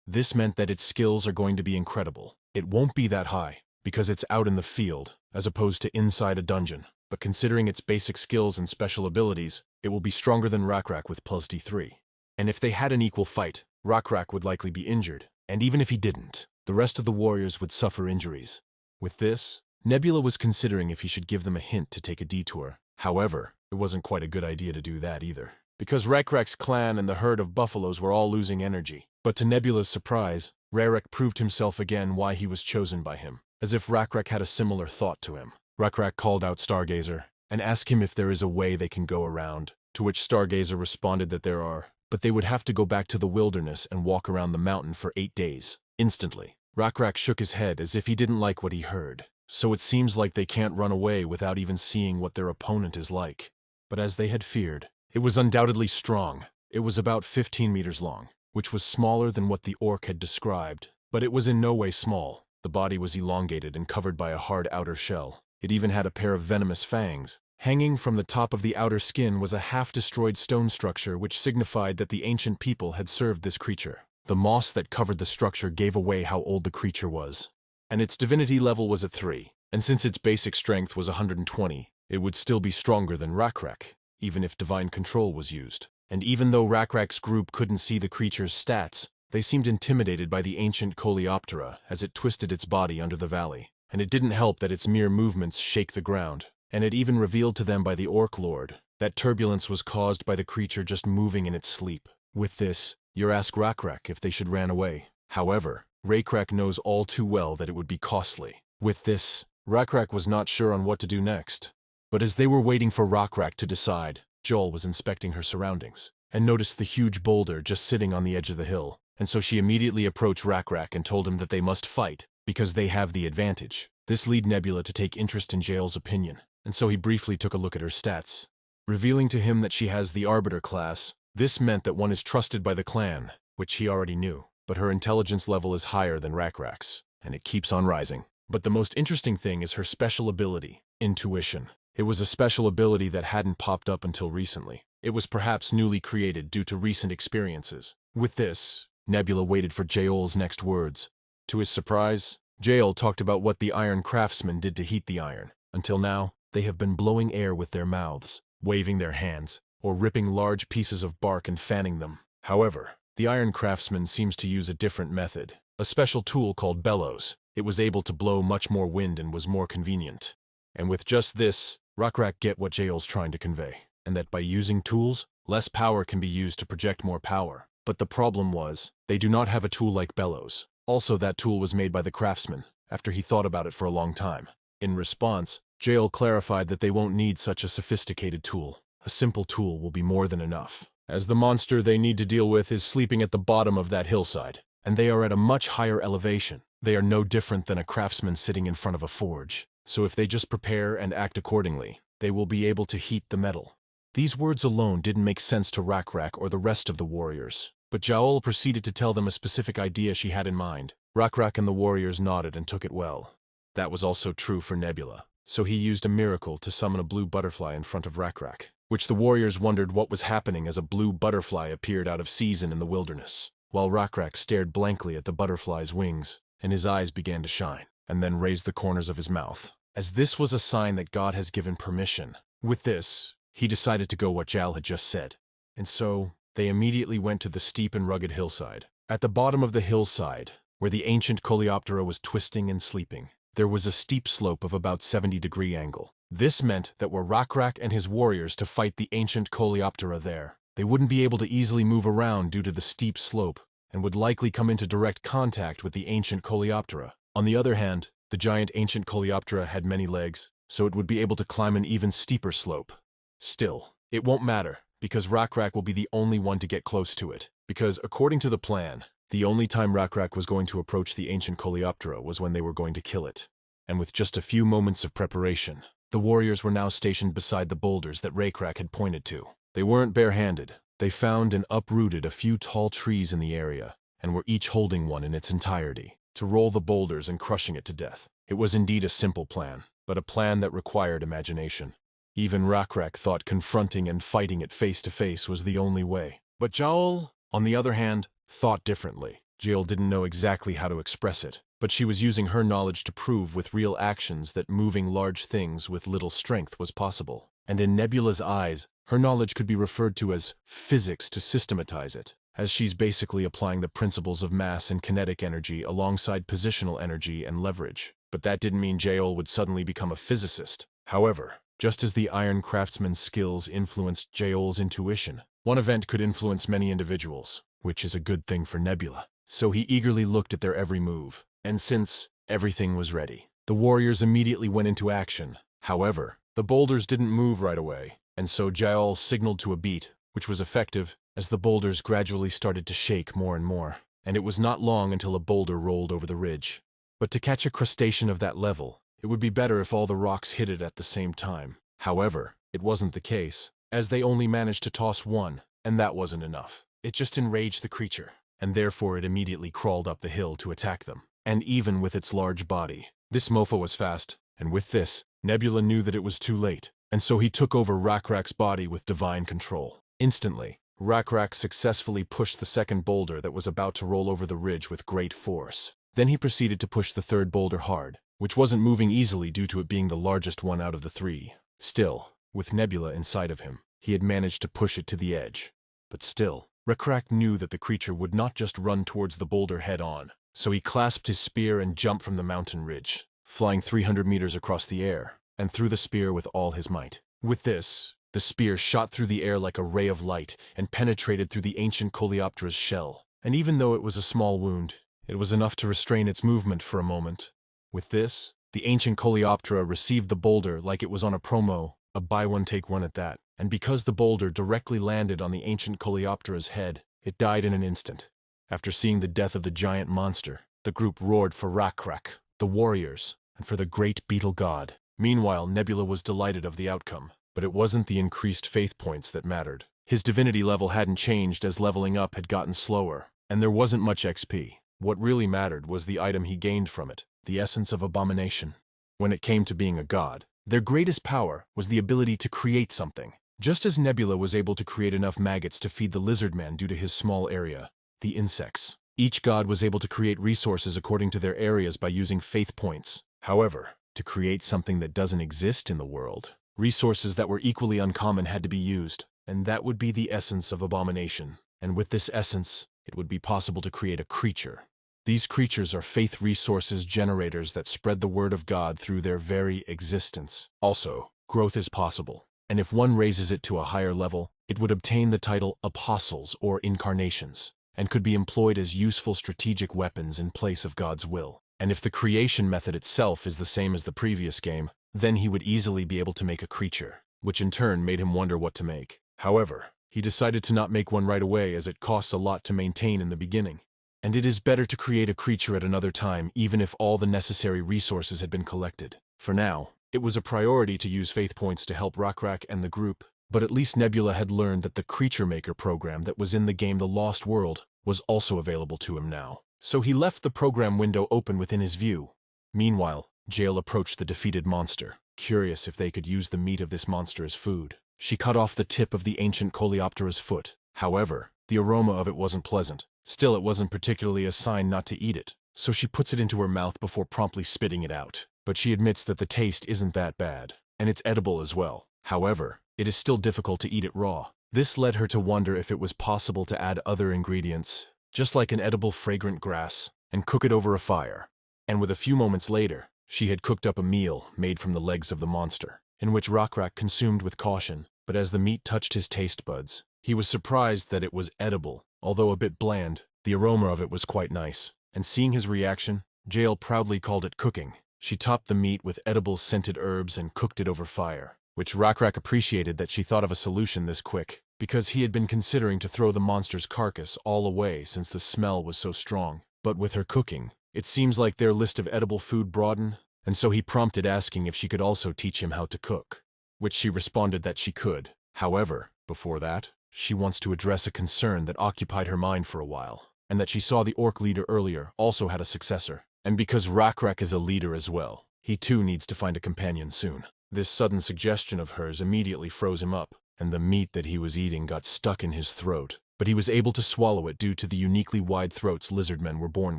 S1: This meant that its skills are going to be incredible. It won't be that high, because it's out in the field, as opposed to inside a dungeon. But considering its basic skills and special abilities, it will be stronger than RECAPS with plus D3. And if they had an equal fight, RECAPS would likely be injured, and even if he didn't, the rest of the warriors would suffer injuries. With this, Nebula was considering if he should give them a hint to take a detour. However, it wasn't quite a good idea to do that either, because RECAPS' clan and the herd of buffaloes were all losing energy. But to Nebula's surprise, RECAPS proved himself again why he was chosen by him, as if RECAPS had a similar thought to him. RECAPS called out Stargazer and asked him if there is a way they can go around, to which Stargazer responded that there are, but they would have to go back to the wilderness and walk around the mountain for 8 days. Instantly, RECAPS shook his head as if he didn't like what he heard. So it seems like they can't run away without even seeing what their opponent is like. But as they had feared, it was undoubtedly strong. It was about 15 meters long, which was smaller than what the orc had described. But it was in no way small. The body was elongated and covered by a hard outer shell. It even had a pair of venomous fangs. Hanging from the top of the outer skin was a half-destroyed stone structure which signified that the ancient people had served this creature. The moss that covered the structure gave away how old the creature was. And its divinity level was at 3, and since its basic strength was 120, it would still be stronger than RECAPS, even if divine control was used. And even though RECAPS' group couldn't see the creature's stats, they seemed intimidated by the ancient Coleoptera as it twisted its body under the valley. And it didn't help that its mere movements shake the ground, and it even revealed to them by the Orc Lord that turbulence was caused by the creature just moving in its sleep. With this, you ask RECAPS if they should run away. However, RECAPS knows all too well that it would be costly. With this, RECAPS was not sure on what to do next. But as they were waiting for RECAPS to decide, Joel was inspecting her surroundings, and noticed the huge boulder just sitting on the edge of the hill, and so she immediately approached RECAPS and told him that they must fight, because they have the advantage. This led Nebula to take interest in Joel's opinion, and so he briefly took a look at her stats. Revealing to him that she has the Arbiter class, this meant that one is trusted by the clan, which he already knew. But her intelligence level is higher than RECAPS, and it keeps on rising. But the most interesting thing is her special ability, Intuition. It was a special ability that hadn't popped up until recently. It was perhaps newly created due to recent experiences. With this, Nebula waited for Joel's next words. To his surprise, Joel talked about what the iron craftsmen did to heat the iron. Until now, they have been blowing air with their mouths, waving their hands, or ripping large pieces of bark and fanning them. However, the iron craftsman seems to use a different method, a special tool called bellows. It was able to blow much more wind and was more convenient. And with just this, RECAPS get what Joel's trying to convey, and that by using tools, less power can be used to project more power. But the problem was, they do not have a tool like bellows. Also, that tool was made by the craftsman, after he thought about it for a long time. In response, Joel clarified that they won't need such a sophisticated tool. A simple tool will be more than enough, as the monster they need to deal with is sleeping at the bottom of that hillside, and they are at a much higher elevation. They are no different than a craftsman sitting in front of a forge, so if they just prepare and act accordingly, they will be able to heat the metal. These words alone didn't make sense to RECAPS or the rest of the warriors, but Joel proceeded to tell them a specific idea she had in mind. RECAPS and the warriors nodded and took it well. That was also true for Nebula, so he used a miracle to summon a blue butterfly in front of RECAPS, which the warriors wondered what was happening as a blue butterfly appeared out of season in the wilderness, while RECAPS stared blankly at the butterfly's wings, and his eyes began to shine, and then raised the corners of his mouth, as this was a sign that God has given permission. With this, he decided to go what Joel had just said, and so they immediately went to the steep and rugged hillside. At the bottom of the hillside, where the ancient Coleoptera was twisting and sleeping, there was a steep slope of about 70-degree angle. This meant that were RECAPS and his warriors to fight the ancient Coleoptera there, they wouldn't be able to easily move around due to the steep slope, and would likely come into direct contact with the ancient Coleoptera. On the other hand, the giant ancient Coleoptera had many legs, so it would be able to climb an even steeper slope. Still, it won't matter, because Rakrak will be the only one to get close to it. Because, according to the plan, the only time Rakrak was going to approach the ancient Coleoptera was when they were going to kill it. And with just a few moments of preparation, the warriors were now stationed beside the boulders that Rakrak had pointed to. They weren't barehanded. They found and uprooted a few tall trees in the area, and were each holding one in its entirety, to roll the boulders and crushing it to death. It was indeed a simple plan, but a plan that required imagination. Even Rakrak thought confronting and fighting it face to face was the only way. But Jaol, on the other hand, thought differently. Jaol didn't know exactly how to express it, but she was using her knowledge to prove with real actions that moving large things with little strength was possible. And in Nebula's eyes, her knowledge could be referred to as physics to systematize it, as she's basically applying the principles of mass and kinetic energy alongside positional energy and leverage. But that didn't mean Jaol would suddenly become a physicist. However, just as the iron craftsman's skills influenced Jaol's intuition, one event could influence many individuals, which is a good thing for Nebula. So he eagerly looked at their every move, and since everything was ready, the warriors immediately went into action. However, the boulders didn't move right away, and so Jaol signaled to a beat, which was effective, as the boulders gradually started to shake more and more, and it was not long until a boulder rolled over the ridge. But to catch a crustacean of that level, it would be better if all the rocks hit it at the same time. However, it wasn't the case, as they only managed to toss one, and that wasn't enough. It just enraged the creature, and therefore it immediately crawled up the hill to attack them. And even with its large body, this mofo was fast, and with this, Nebula knew that it was too late, and so he took over Rakrak's body with divine control. Instantly, Rakrak successfully pushed the second boulder that was about to roll over the ridge with great force. Then he proceeded to push the third boulder hard, which wasn't moving easily due to it being the largest one out of the three. Still, with Nebula inside of him, he had managed to push it to the edge. But still, Rakrak knew that the creature would not just run towards the boulder head-on, so he clasped his spear and jumped from the mountain ridge, flying 300 meters across the air, and threw the spear with all his might. With this, the spear shot through the air like a ray of light and penetrated through the ancient Coleoptera's shell. And even though it was a small wound, it was enough to restrain its movement for a moment. With this, the ancient Coleoptera received the boulder like it was on a promo, a buy-one-take-one at that. And because the boulder directly landed on the ancient Coleoptera's head, it died in an instant. After seeing the death of the giant monster, the group roared for Rakrak, the warriors, and for the great beetle god. Meanwhile, Nebula was delighted of the outcome, but it wasn't the increased faith points that mattered. His divinity level hadn't changed as leveling up had gotten slower, and there wasn't much XP. What really mattered was the item he gained from it, the essence of abomination. When it came to being a god, their greatest power was the ability to create something. Just as Nebula was able to create enough maggots to feed the lizard man due to his small area, the insects, each god was able to create resources according to their areas by using faith points. However, to create something that doesn't exist in the world, resources that were equally uncommon had to be used, and that would be the essence of abomination. And with this essence, it would be possible to create a creature. These creatures are faith resources generators that spread the word of God through their very existence. Also, growth is possible, and if one raises it to a higher level, it would obtain the title apostles or incarnations, and could be employed as useful strategic weapons in place of God's will. And if the creation method itself is the same as the previous game, then he would easily be able to make a creature, which in turn made him wonder what to make. However, he decided to not make one right away as it costs a lot to maintain in the beginning. And it is better to create a creature at another time even if all the necessary resources had been collected. For now, it was a priority to use faith points to help Rakrak and the group, but at least Nebula had learned that the Creature Maker program that was in the game The Lost World was also available to him now. So he left the program window open within his view. Meanwhile, Jael approached the defeated monster, curious if they could use the meat of this monster as food. She cut off the tip of the ancient Coleoptera's foot. However, the aroma of it wasn't pleasant. Still, it wasn't particularly a sign not to eat it, so she puts it into her mouth before promptly spitting it out. But she admits that the taste isn't that bad, and it's edible as well. However, it is still difficult to eat it raw. This led her to wonder if it was possible to add other ingredients, just like an edible fragrant grass, and cook it over a fire. And with a few moments later, she had cooked up a meal made from the legs of the monster, in which Rakrak consumed with caution, but as the meat touched his taste buds, he was surprised that it was edible. Although a bit bland, the aroma of it was quite nice. And seeing his reaction, Jael proudly called it cooking. She topped the meat with edible scented herbs and cooked it over fire, which Rakrak appreciated that she thought of a solution this quick. because he had been considering to throw the monster's carcass all away since the smell was so strong. But with her cooking, it seems like their list of edible food broadened, and so he prompted asking if she could also teach him how to cook, which she responded that she could. However, before that, she wants to address a concern that occupied her mind for a while, and that she saw the orc leader earlier also had a successor. And because RECAPS is a leader as well, he too needs to find a companion soon. This sudden suggestion of hers immediately froze him up, and the meat that he was eating got stuck in his throat, but he was able to swallow it due to the uniquely wide throats lizardmen were born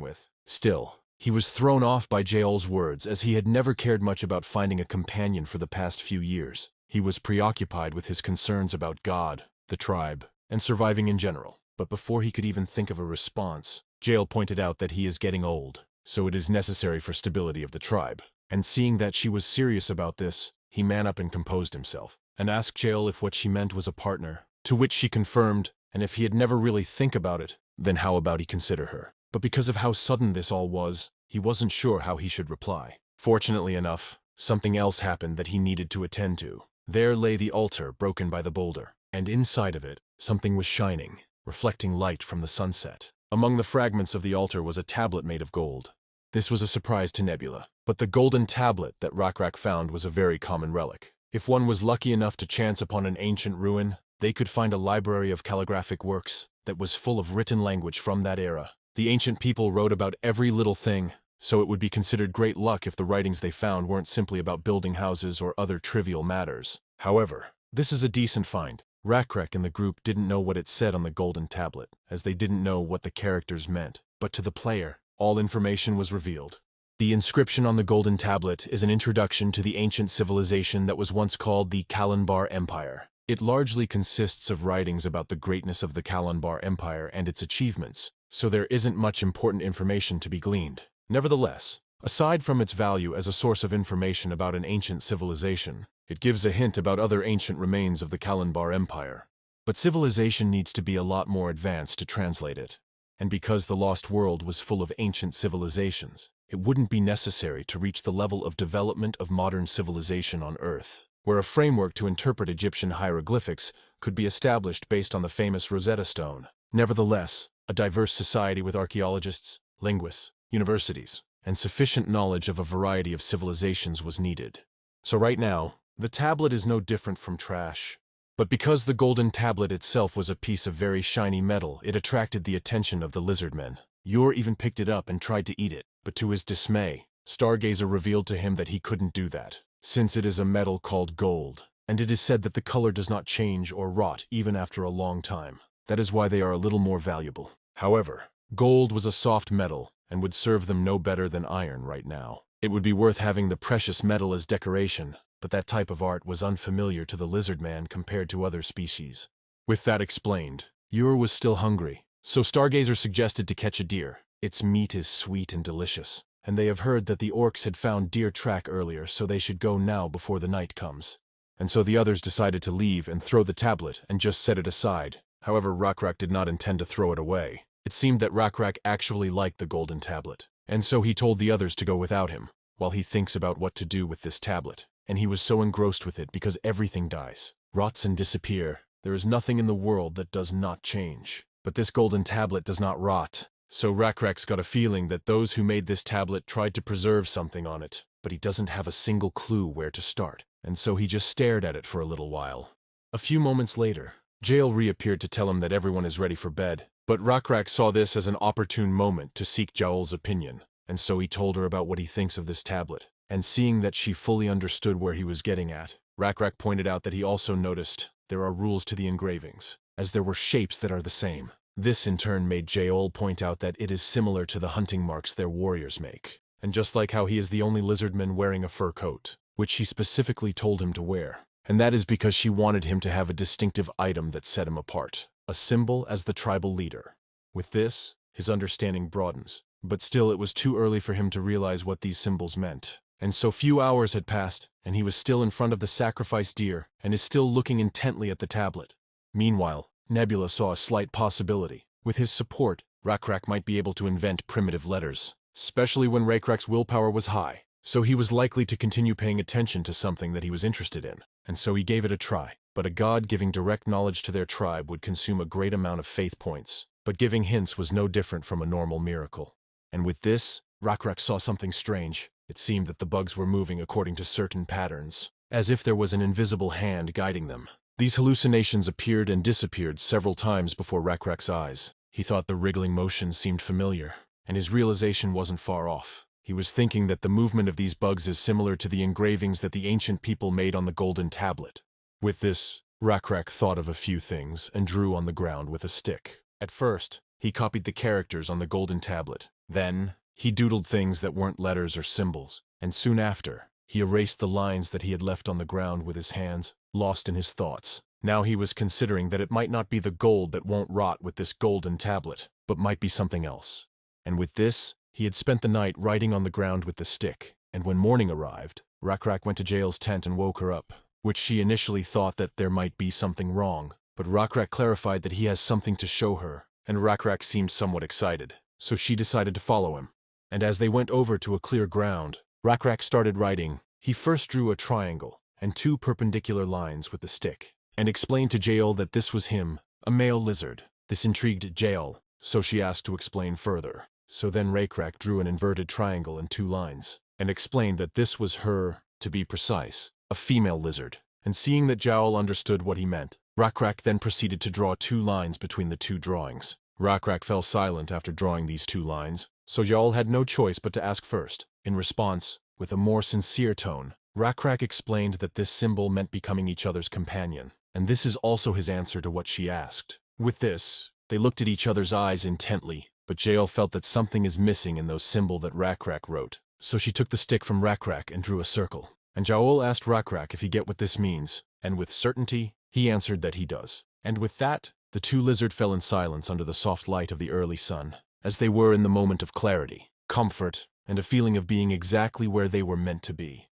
S1: with. Still, he was thrown off by Jaol's words as he had never cared much about finding a companion for the past few years. He was preoccupied with his concerns about God, the tribe, and surviving in general. But before he could even think of a response, Jaol pointed out that he is getting old, so it is necessary for stability of the tribe. And seeing that she was serious about this, he man up and composed himself, and asked Jaol if what she meant was a partner, to which she confirmed, and if he had never really think about it, then how about he consider her? But because of how sudden this all was, he wasn't sure how he should reply. Fortunately enough, something else happened that he needed to attend to. There lay the altar broken by the boulder, and inside of it, something was shining, reflecting light from the sunset. Among the fragments of the altar was a tablet made of gold. This was a surprise to Nebula, but the golden tablet that RECAPS found was a very common relic. If one was lucky enough to chance upon an ancient ruin, they could find a library of calligraphic works that was full of written language from that era. The ancient people wrote about every little thing, so it would be considered great luck if the writings they found weren't simply about building houses or other trivial matters. However, this is a decent find. RECAPS and the group didn't know what it said on the golden tablet, as they didn't know what the characters meant. But to the player, all information was revealed. The inscription on the golden tablet is an introduction to the ancient civilization that was once called the Kalanbar Empire. It largely consists of writings about the greatness of the Kalanbar Empire and its achievements, so there isn't much important information to be gleaned. Nevertheless, aside from its value as a source of information about an ancient civilization, it gives a hint about other ancient remains of the Kalanbar Empire. But civilization needs to be a lot more advanced to translate it. And because the Lost World was full of ancient civilizations, it wouldn't be necessary to reach the level of development of modern civilization on Earth, where a framework to interpret Egyptian hieroglyphics could be established based on the famous Rosetta Stone. Nevertheless, a diverse society with archaeologists, linguists, universities, and sufficient knowledge of a variety of civilizations was needed. So right now, the tablet is no different from trash. But because the golden tablet itself was a piece of very shiny metal, it attracted the attention of the lizardmen. Yor even picked it up and tried to eat it, but to his dismay, Stargazer revealed to him that he couldn't do that, since it is a metal called gold, and it is said that the color does not change or rot even after a long time. That is why they are a little more valuable. However, gold was a soft metal and would serve them no better than iron right now. It would be worth having the precious metal as decoration, but that type of art was unfamiliar to the lizard man compared to other species. With that explained, Yor was still hungry, so Stargazer suggested to catch a deer. Its meat is sweet and delicious, and they have heard that the orcs had found deer track earlier, so they should go now before the night comes. And so the others decided to leave and throw the tablet and just set it aside. However, RECAPS did not intend to throw it away. It seemed that RECAPS actually liked the golden tablet, and so he told the others to go without him, while he thinks about what to do with this tablet. And he was so engrossed with it because everything dies, rots and disappear. There is nothing in the world that does not change. But this golden tablet does not rot. So RECAPS got a feeling that those who made this tablet tried to preserve something on it, but he doesn't have a single clue where to start, and so he just stared at it for a little while. A few moments later, Jaol reappeared to tell him that everyone is ready for bed, but RECAPS saw this as an opportune moment to seek Jaol's opinion, and so he told her about what he thinks of this tablet. And seeing that she fully understood where he was getting at, RECAPS pointed out that he also noticed there are rules to the engravings, as there were shapes that are the same. This in turn made Jaol point out that it is similar to the hunting marks their warriors make. And just like how he is the only lizardman wearing a fur coat, which she specifically told him to wear. And that is because she wanted him to have a distinctive item that set him apart, a symbol as the tribal leader. With this, his understanding broadens, but still it was too early for him to realize what these symbols meant. And so few hours had passed, and he was still in front of the sacrificed deer, and is still looking intently at the tablet. Meanwhile, Nebula saw a slight possibility. With his support, RECAPS might be able to invent primitive letters, especially when RECAPS' willpower was high, so he was likely to continue paying attention to something that he was interested in, and so he gave it a try. but a god giving direct knowledge to their tribe would consume a great amount of faith points. But giving hints was no different from a normal miracle. And with this, RECAPS saw something strange. It seemed that the bugs were moving according to certain patterns, as if there was an invisible hand guiding them. These hallucinations appeared and disappeared several times before RECAPS' eyes. He thought the wriggling motion seemed familiar, and his realization wasn't far off. He was thinking that the movement of these bugs is similar to the engravings that the ancient people made on the golden tablet. With this, RECAPS thought of a few things and drew on the ground with a stick. At first, he copied the characters on the golden tablet. Then, he doodled things that weren't letters or symbols, and soon after, he erased the lines that he had left on the ground with his hands, lost in his thoughts. Now he was considering that it might not be the gold that won't rot with this golden tablet, but might be something else. And with this, he had spent the night writing on the ground with the stick, and when morning arrived, RECAPS went to Jael's tent and woke her up, which she initially thought that there might be something wrong. But RECAPS clarified that he has something to show her, and RECAPS seemed somewhat excited, so she decided to follow him. And as they went over to a clear ground, RECAPS started writing. He first drew a triangle and 2 perpendicular lines with the stick, and explained to Jael that this was him, a male lizard. This intrigued Jael, so she asked to explain further. So then RECAPS drew an inverted triangle and 2 lines, and explained that this was her, to be precise, a female lizard. And seeing that Jael understood what he meant, RECAPS then proceeded to draw 2 lines between the 2 drawings. RECAPS fell silent after drawing these 2 lines, so Jael had no choice but to ask first. In response, with a more sincere tone, RECAPS explained that this symbol meant becoming each other's companion, and this is also his answer to what she asked. With this, they looked at each other's eyes intently, but Jael felt that something is missing in those symbols that RECAPS wrote. So she took the stick from RECAPS and drew a circle. And Jael asked RECAPS if he get what this means, and with certainty, he answered that he does. And with that, the 2 lizards fell in silence under the soft light of the early sun, as they were in the moment of clarity, comfort, and a feeling of being exactly where they were meant to be.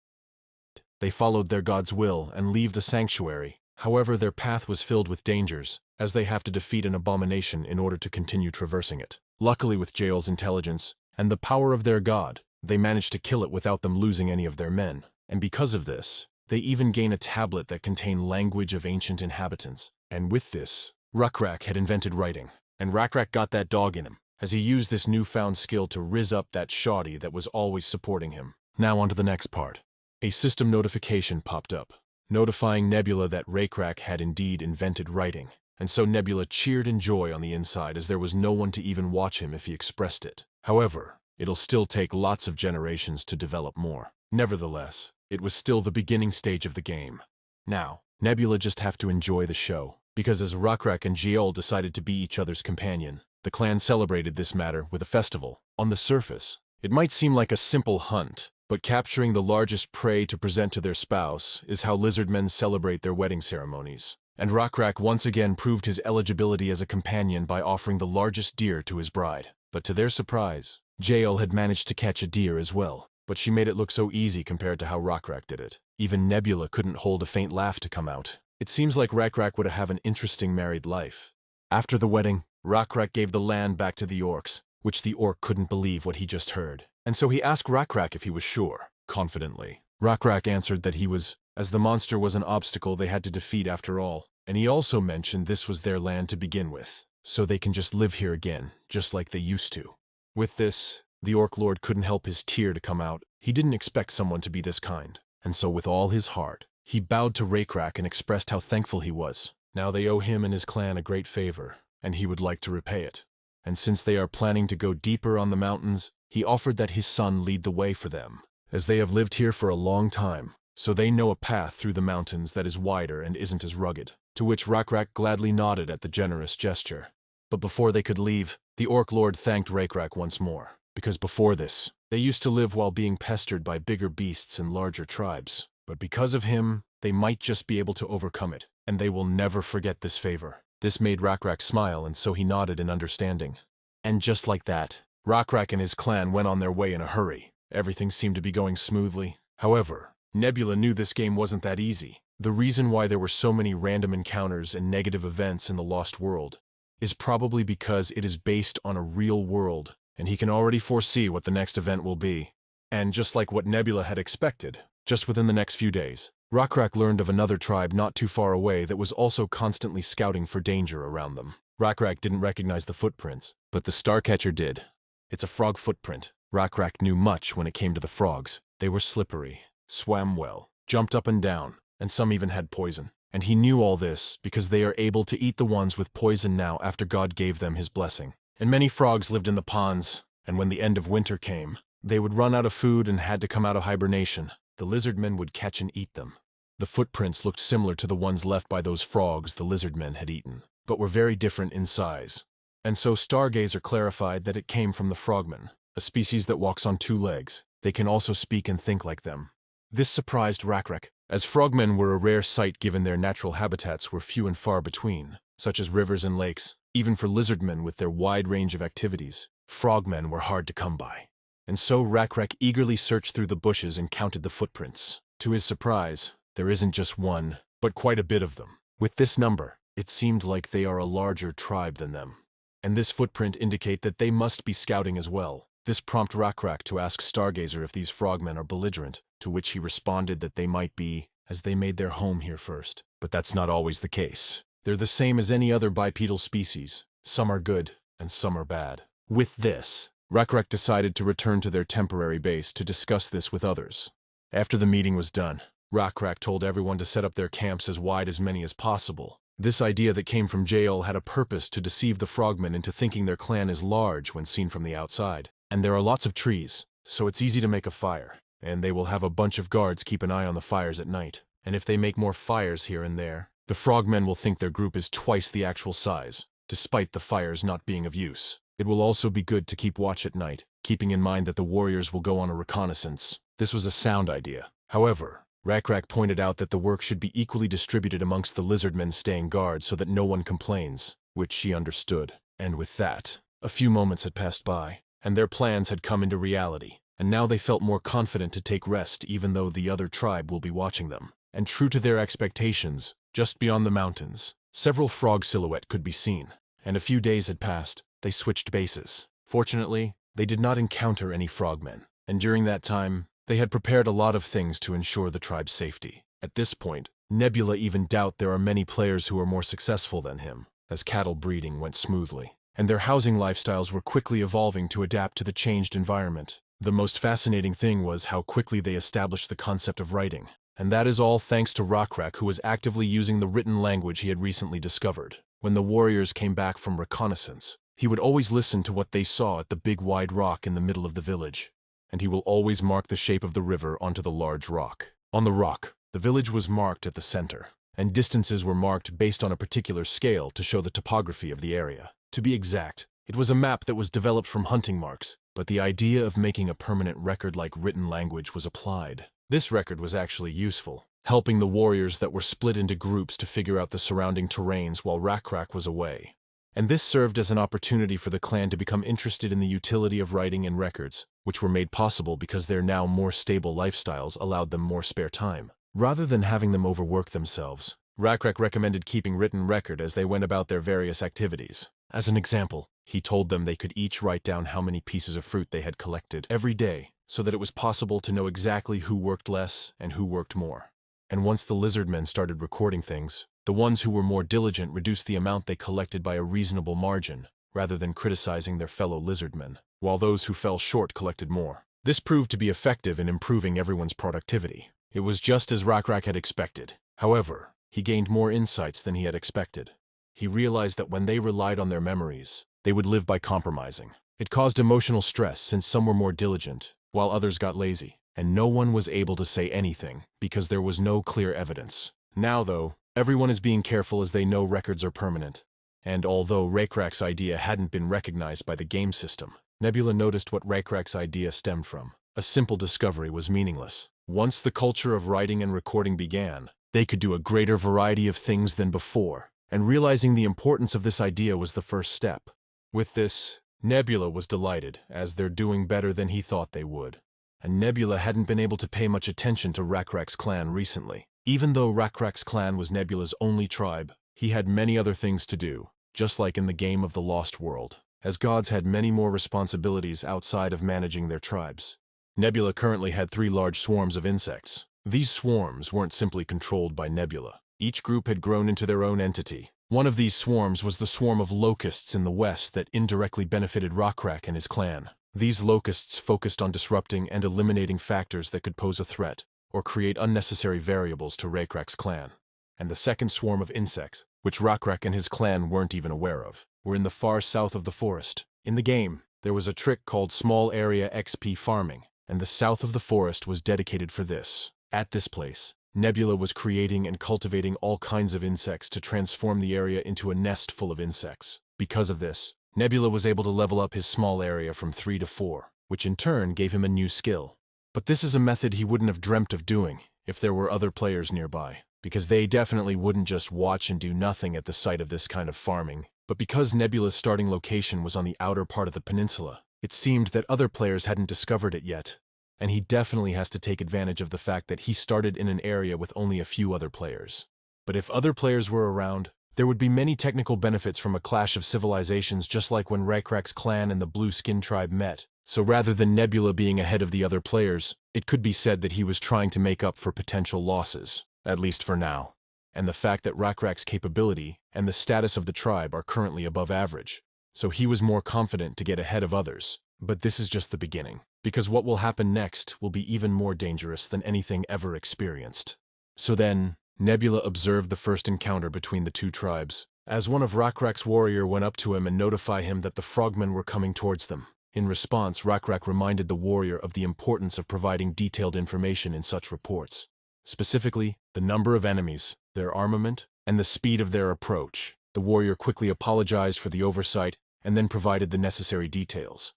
S1: They followed their god's will and leave the sanctuary. However, their path was filled with dangers, as they have to defeat an abomination in order to continue traversing it. Luckily, with Jael's intelligence and the power of their god, they managed to kill it without them losing any of their men. And because of this, they even gain a tablet that contained language of ancient inhabitants. And with this, RECAPS had invented writing. And RECAPS got that dog in him, as he used this newfound skill to rizz up that shoddy that was always supporting him. Now on to the next part. A system notification popped up, notifying Nebula that RECAPS had indeed invented writing. And so Nebula cheered in joy on the inside, as there was no one to even watch him if he expressed it. However, it'll still take lots of generations to develop more. Nevertheless, it was still the beginning stage of the game. Now, Nebula just have to enjoy the show, because as RECAPS and Jael decided to be each other's companion, the clan celebrated this matter with a festival. On the surface, it might seem like a simple hunt, but capturing the largest prey to present to their spouse is how lizard men celebrate their wedding ceremonies. And RECAPS once again proved his eligibility as a companion by offering the largest deer to his bride. But to their surprise, Jael had managed to catch a deer as well, but she made it look so easy compared to how RECAPS did it. Even Nebula couldn't hold a faint laugh to come out. It seems like RECAPS would have an interesting married life. After the wedding, RECAPS gave the land back to the orcs, which the orc couldn't believe what he just heard. And so he asked RECAPS if he was sure, confidently. RECAPS answered that he was, as the monster was an obstacle they had to defeat after all. And he also mentioned this was their land to begin with, so they can just live here again, just like they used to. With this, the Orc Lord couldn't help his tear to come out. He didn't expect someone to be this kind, and so with all his heart, he bowed to RECAPS and expressed how thankful he was. Now they owe him and his clan a great favor, and he would like to repay it. And since they are planning to go deeper on the mountains, he offered that his son lead the way for them, as they have lived here for a long time, so they know a path through the mountains that is wider and isn't as rugged. To which RECAPS gladly nodded at the generous gesture. But before they could leave, the Orc Lord thanked RECAPS once more, because before this, they used to live while being pestered by bigger beasts and larger tribes. But because of him, they might just be able to overcome it, and they will never forget this favor. This made RECAPS smile, and so he nodded in understanding. And just like that, RECAPS and his clan went on their way in a hurry. Everything seemed to be going smoothly. However, Nebula knew this game wasn't that easy. The reason why there were so many random encounters and negative events in the Lost World is probably because it is based on a real world, and he can already foresee what the next event will be. And just like what Nebula had expected, just within the next few days, Rakrak learned of another tribe not too far away that was also constantly scouting for danger around them. Rakrak didn't recognize the footprints, but the Starcatcher did. It's a frog footprint. Rakrak knew much when it came to the frogs. They were slippery, swam well, jumped up and down, and some even had poison. And he knew all this because they are able to eat the ones with poison now after God gave them his blessing. And many frogs lived in the ponds, and when the end of winter came, they would run out of food and had to come out of hibernation. The lizardmen would catch and eat them. The footprints looked similar to the ones left by those frogs the lizardmen had eaten, but were very different in size. And so Stargazer clarified that it came from the frogmen, a species that walks on two legs. They can also speak and think like them. This surprised Rakrak, as frogmen were a rare sight given their natural habitats were few and far between, such as rivers and lakes. Even for lizardmen with their wide range of activities, frogmen were hard to come by. And so Rakrak eagerly searched through the bushes and counted the footprints. To his surprise, there isn't just one, but quite a bit of them. With this number, it seemed like they are a larger tribe than them. And this footprint indicate that they must be scouting as well. This prompted Rakrak to ask Stargazer if these frogmen are belligerent, to which he responded that they might be, as they made their home here first. But that's not always the case. They're the same as any other bipedal species. Some are good, and some are bad. With this, Rakrak decided to return to their temporary base to discuss this with others. After the meeting was done, Rakrak told everyone to set up their camps as wide as many as possible. This idea that came from jail had a purpose to deceive the frogmen into thinking their clan is large when seen from the outside. And there are lots of trees, so it's easy to make a fire. And they will have a bunch of guards keep an eye on the fires at night. And if they make more fires here and there, the frogmen will think their group is twice the actual size, despite the fires not being of use. It will also be good to keep watch at night, keeping in mind that the warriors will go on a reconnaissance. This was a sound idea. However, Rakrak pointed out that the work should be equally distributed amongst the lizardmen staying guard so that no one complains, which she understood. And with that, a few moments had passed by, and their plans had come into reality, and now they felt more confident to take rest even though the other tribe will be watching them. And true to their expectations, just beyond the mountains, several frog silhouettes could be seen, and a few days had passed. They switched bases. Fortunately, they did not encounter any frogmen, and during that time, they had prepared a lot of things to ensure the tribe's safety. At this point, Nebula even doubted there are many players who are more successful than him, as cattle breeding went smoothly, and their housing lifestyles were quickly evolving to adapt to the changed environment. The most fascinating thing was how quickly they established the concept of writing, and that is all thanks to Rakrak, who was actively using the written language he had recently discovered. When the warriors came back from reconnaissance, he would always listen to what they saw at the big wide rock in the middle of the village, and he will always mark the shape of the river onto the large rock. On the rock, the village was marked at the center, and distances were marked based on a particular scale to show the topography of the area. To be exact, it was a map that was developed from hunting marks, but the idea of making a permanent record like written language was applied. This record was actually useful, helping the warriors that were split into groups to figure out the surrounding terrains while Rakrak was away. And this served as an opportunity for the clan to become interested in the utility of writing and records, which were made possible because their now more stable lifestyles allowed them more spare time. Rather than having them overwork themselves, Rakrak recommended keeping written record as they went about their various activities. As an example, he told them they could each write down how many pieces of fruit they had collected every day, so that it was possible to know exactly who worked less and who worked more. And once the lizardmen started recording things, the ones who were more diligent reduced the amount they collected by a reasonable margin, rather than criticizing their fellow lizardmen, while those who fell short collected more. This proved to be effective in improving everyone's productivity. It was just as Rakrak had expected. However, he gained more insights than he had expected. He realized that when they relied on their memories, they would live by compromising. It caused emotional stress since some were more diligent, while others got lazy, and no one was able to say anything because there was no clear evidence. Now, though, everyone is being careful as they know records are permanent. And although Rakrak's idea hadn't been recognized by the game system, Nebula noticed what Rakrak's idea stemmed from. A simple discovery was meaningless. Once the culture of writing and recording began, they could do a greater variety of things than before, and realizing the importance of this idea was the first step. With this, Nebula was delighted, as they're doing better than he thought they would. And Nebula hadn't been able to pay much attention to Rakrak's clan recently. Even though Rakrak's clan was Nebula's only tribe, he had many other things to do, just like in the game of the Lost World, as gods had many more responsibilities outside of managing their tribes. Nebula currently had 3 large swarms of insects. These swarms weren't simply controlled by Nebula. Each group had grown into their own entity. One of these swarms was the swarm of locusts in the west that indirectly benefited RECAPS and his clan. These locusts focused on disrupting and eliminating factors that could pose a threat or create unnecessary variables to RECAPS' clan. And the second swarm of insects, which RECAPS and his clan weren't even aware of, were in the far south of the forest. In the game, there was a trick called small area XP farming, and the south of the forest was dedicated for this. At this place, Nebula was creating and cultivating all kinds of insects to transform the area into a nest full of insects. Because of this, Nebula was able to level up his small area from 3 to 4, which in turn gave him a new skill. But this is a method he wouldn't have dreamt of doing if there were other players nearby, because they definitely wouldn't just watch and do nothing at the sight of this kind of farming. But because Nebula's starting location was on the outer part of the peninsula, it seemed that other players hadn't discovered it yet, and he definitely has to take advantage of the fact that he started in an area with only a few other players. But if other players were around, there would be many technical benefits from a clash of civilizations, just like when RECAPS' clan and the Blue Skin tribe met. So rather than Nebula being ahead of the other players, it could be said that he was trying to make up for potential losses, at least for now. And the fact that RECAPS' capability and the status of the tribe are currently above average, so he was more confident to get ahead of others. But this is just the beginning, because what will happen next will be even more dangerous than anything ever experienced. So then, Nebula observed the first encounter between the two tribes, as one of RECAPS' warrior went up to him and notified him that the frogmen were coming towards them. In response, RECAPS reminded the warrior of the importance of providing detailed information in such reports, specifically the number of enemies, their armament, and the speed of their approach. The warrior quickly apologized for the oversight and then provided the necessary details.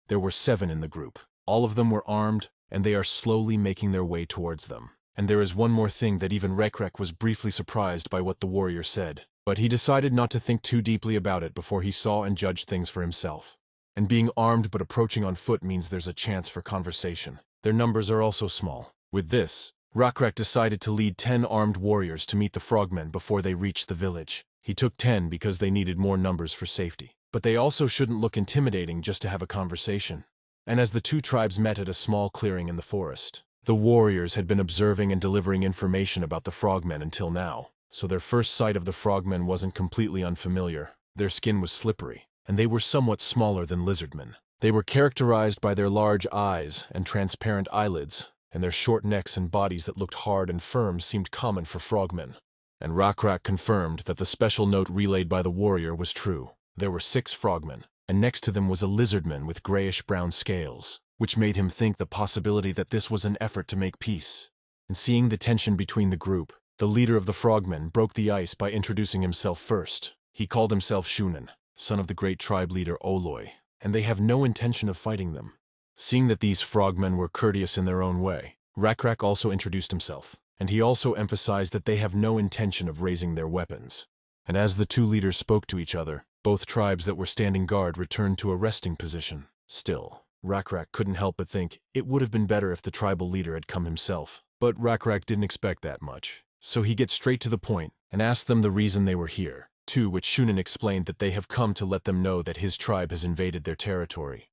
S1: There were 7 in the group. All of them were armed, and they are slowly making their way towards them. And there is one more thing that even RECAPS was briefly surprised by what the warrior said, but he decided not to think too deeply about it before he saw and judged things for himself. And being armed but approaching on foot means there's a chance for conversation. Their numbers are also small. With this, RECAPS decided to lead 10 armed warriors to meet the frogmen before they reached the village. He took 10 because they needed more numbers for safety. But they also shouldn't look intimidating just to have a conversation. And as the two tribes met at a small clearing in the forest, the warriors had been observing and delivering information about the frogmen until now, so their first sight of the frogmen wasn't completely unfamiliar. Their skin was slippery, and they were somewhat smaller than lizardmen. They were characterized by their large eyes and transparent eyelids, and their short necks and bodies that looked hard and firm seemed common for frogmen. And RECAPS confirmed that the special note relayed by the warrior was true. There were 6 frogmen, and next to them was a lizardman with grayish-brown scales, which made him think the possibility that this was an effort to make peace. And seeing the tension between the group, the leader of the frogmen broke the ice by introducing himself first. He called himself Shunan, son of the great tribe leader Oloi, and they have no intention of fighting them. Seeing that these frogmen were courteous in their own way, RECAPS also introduced himself, and he also emphasized that they have no intention of raising their weapons. And as the two leaders spoke to each other, both tribes that were standing guard returned to a resting position. Still, RECAPS couldn't help but think it would have been better if the tribal leader had come himself. But RECAPS didn't expect that much, so he gets straight to the point and asked them the reason they were here, to which Shunan explained that they have come to let them know that his tribe has invaded their territory.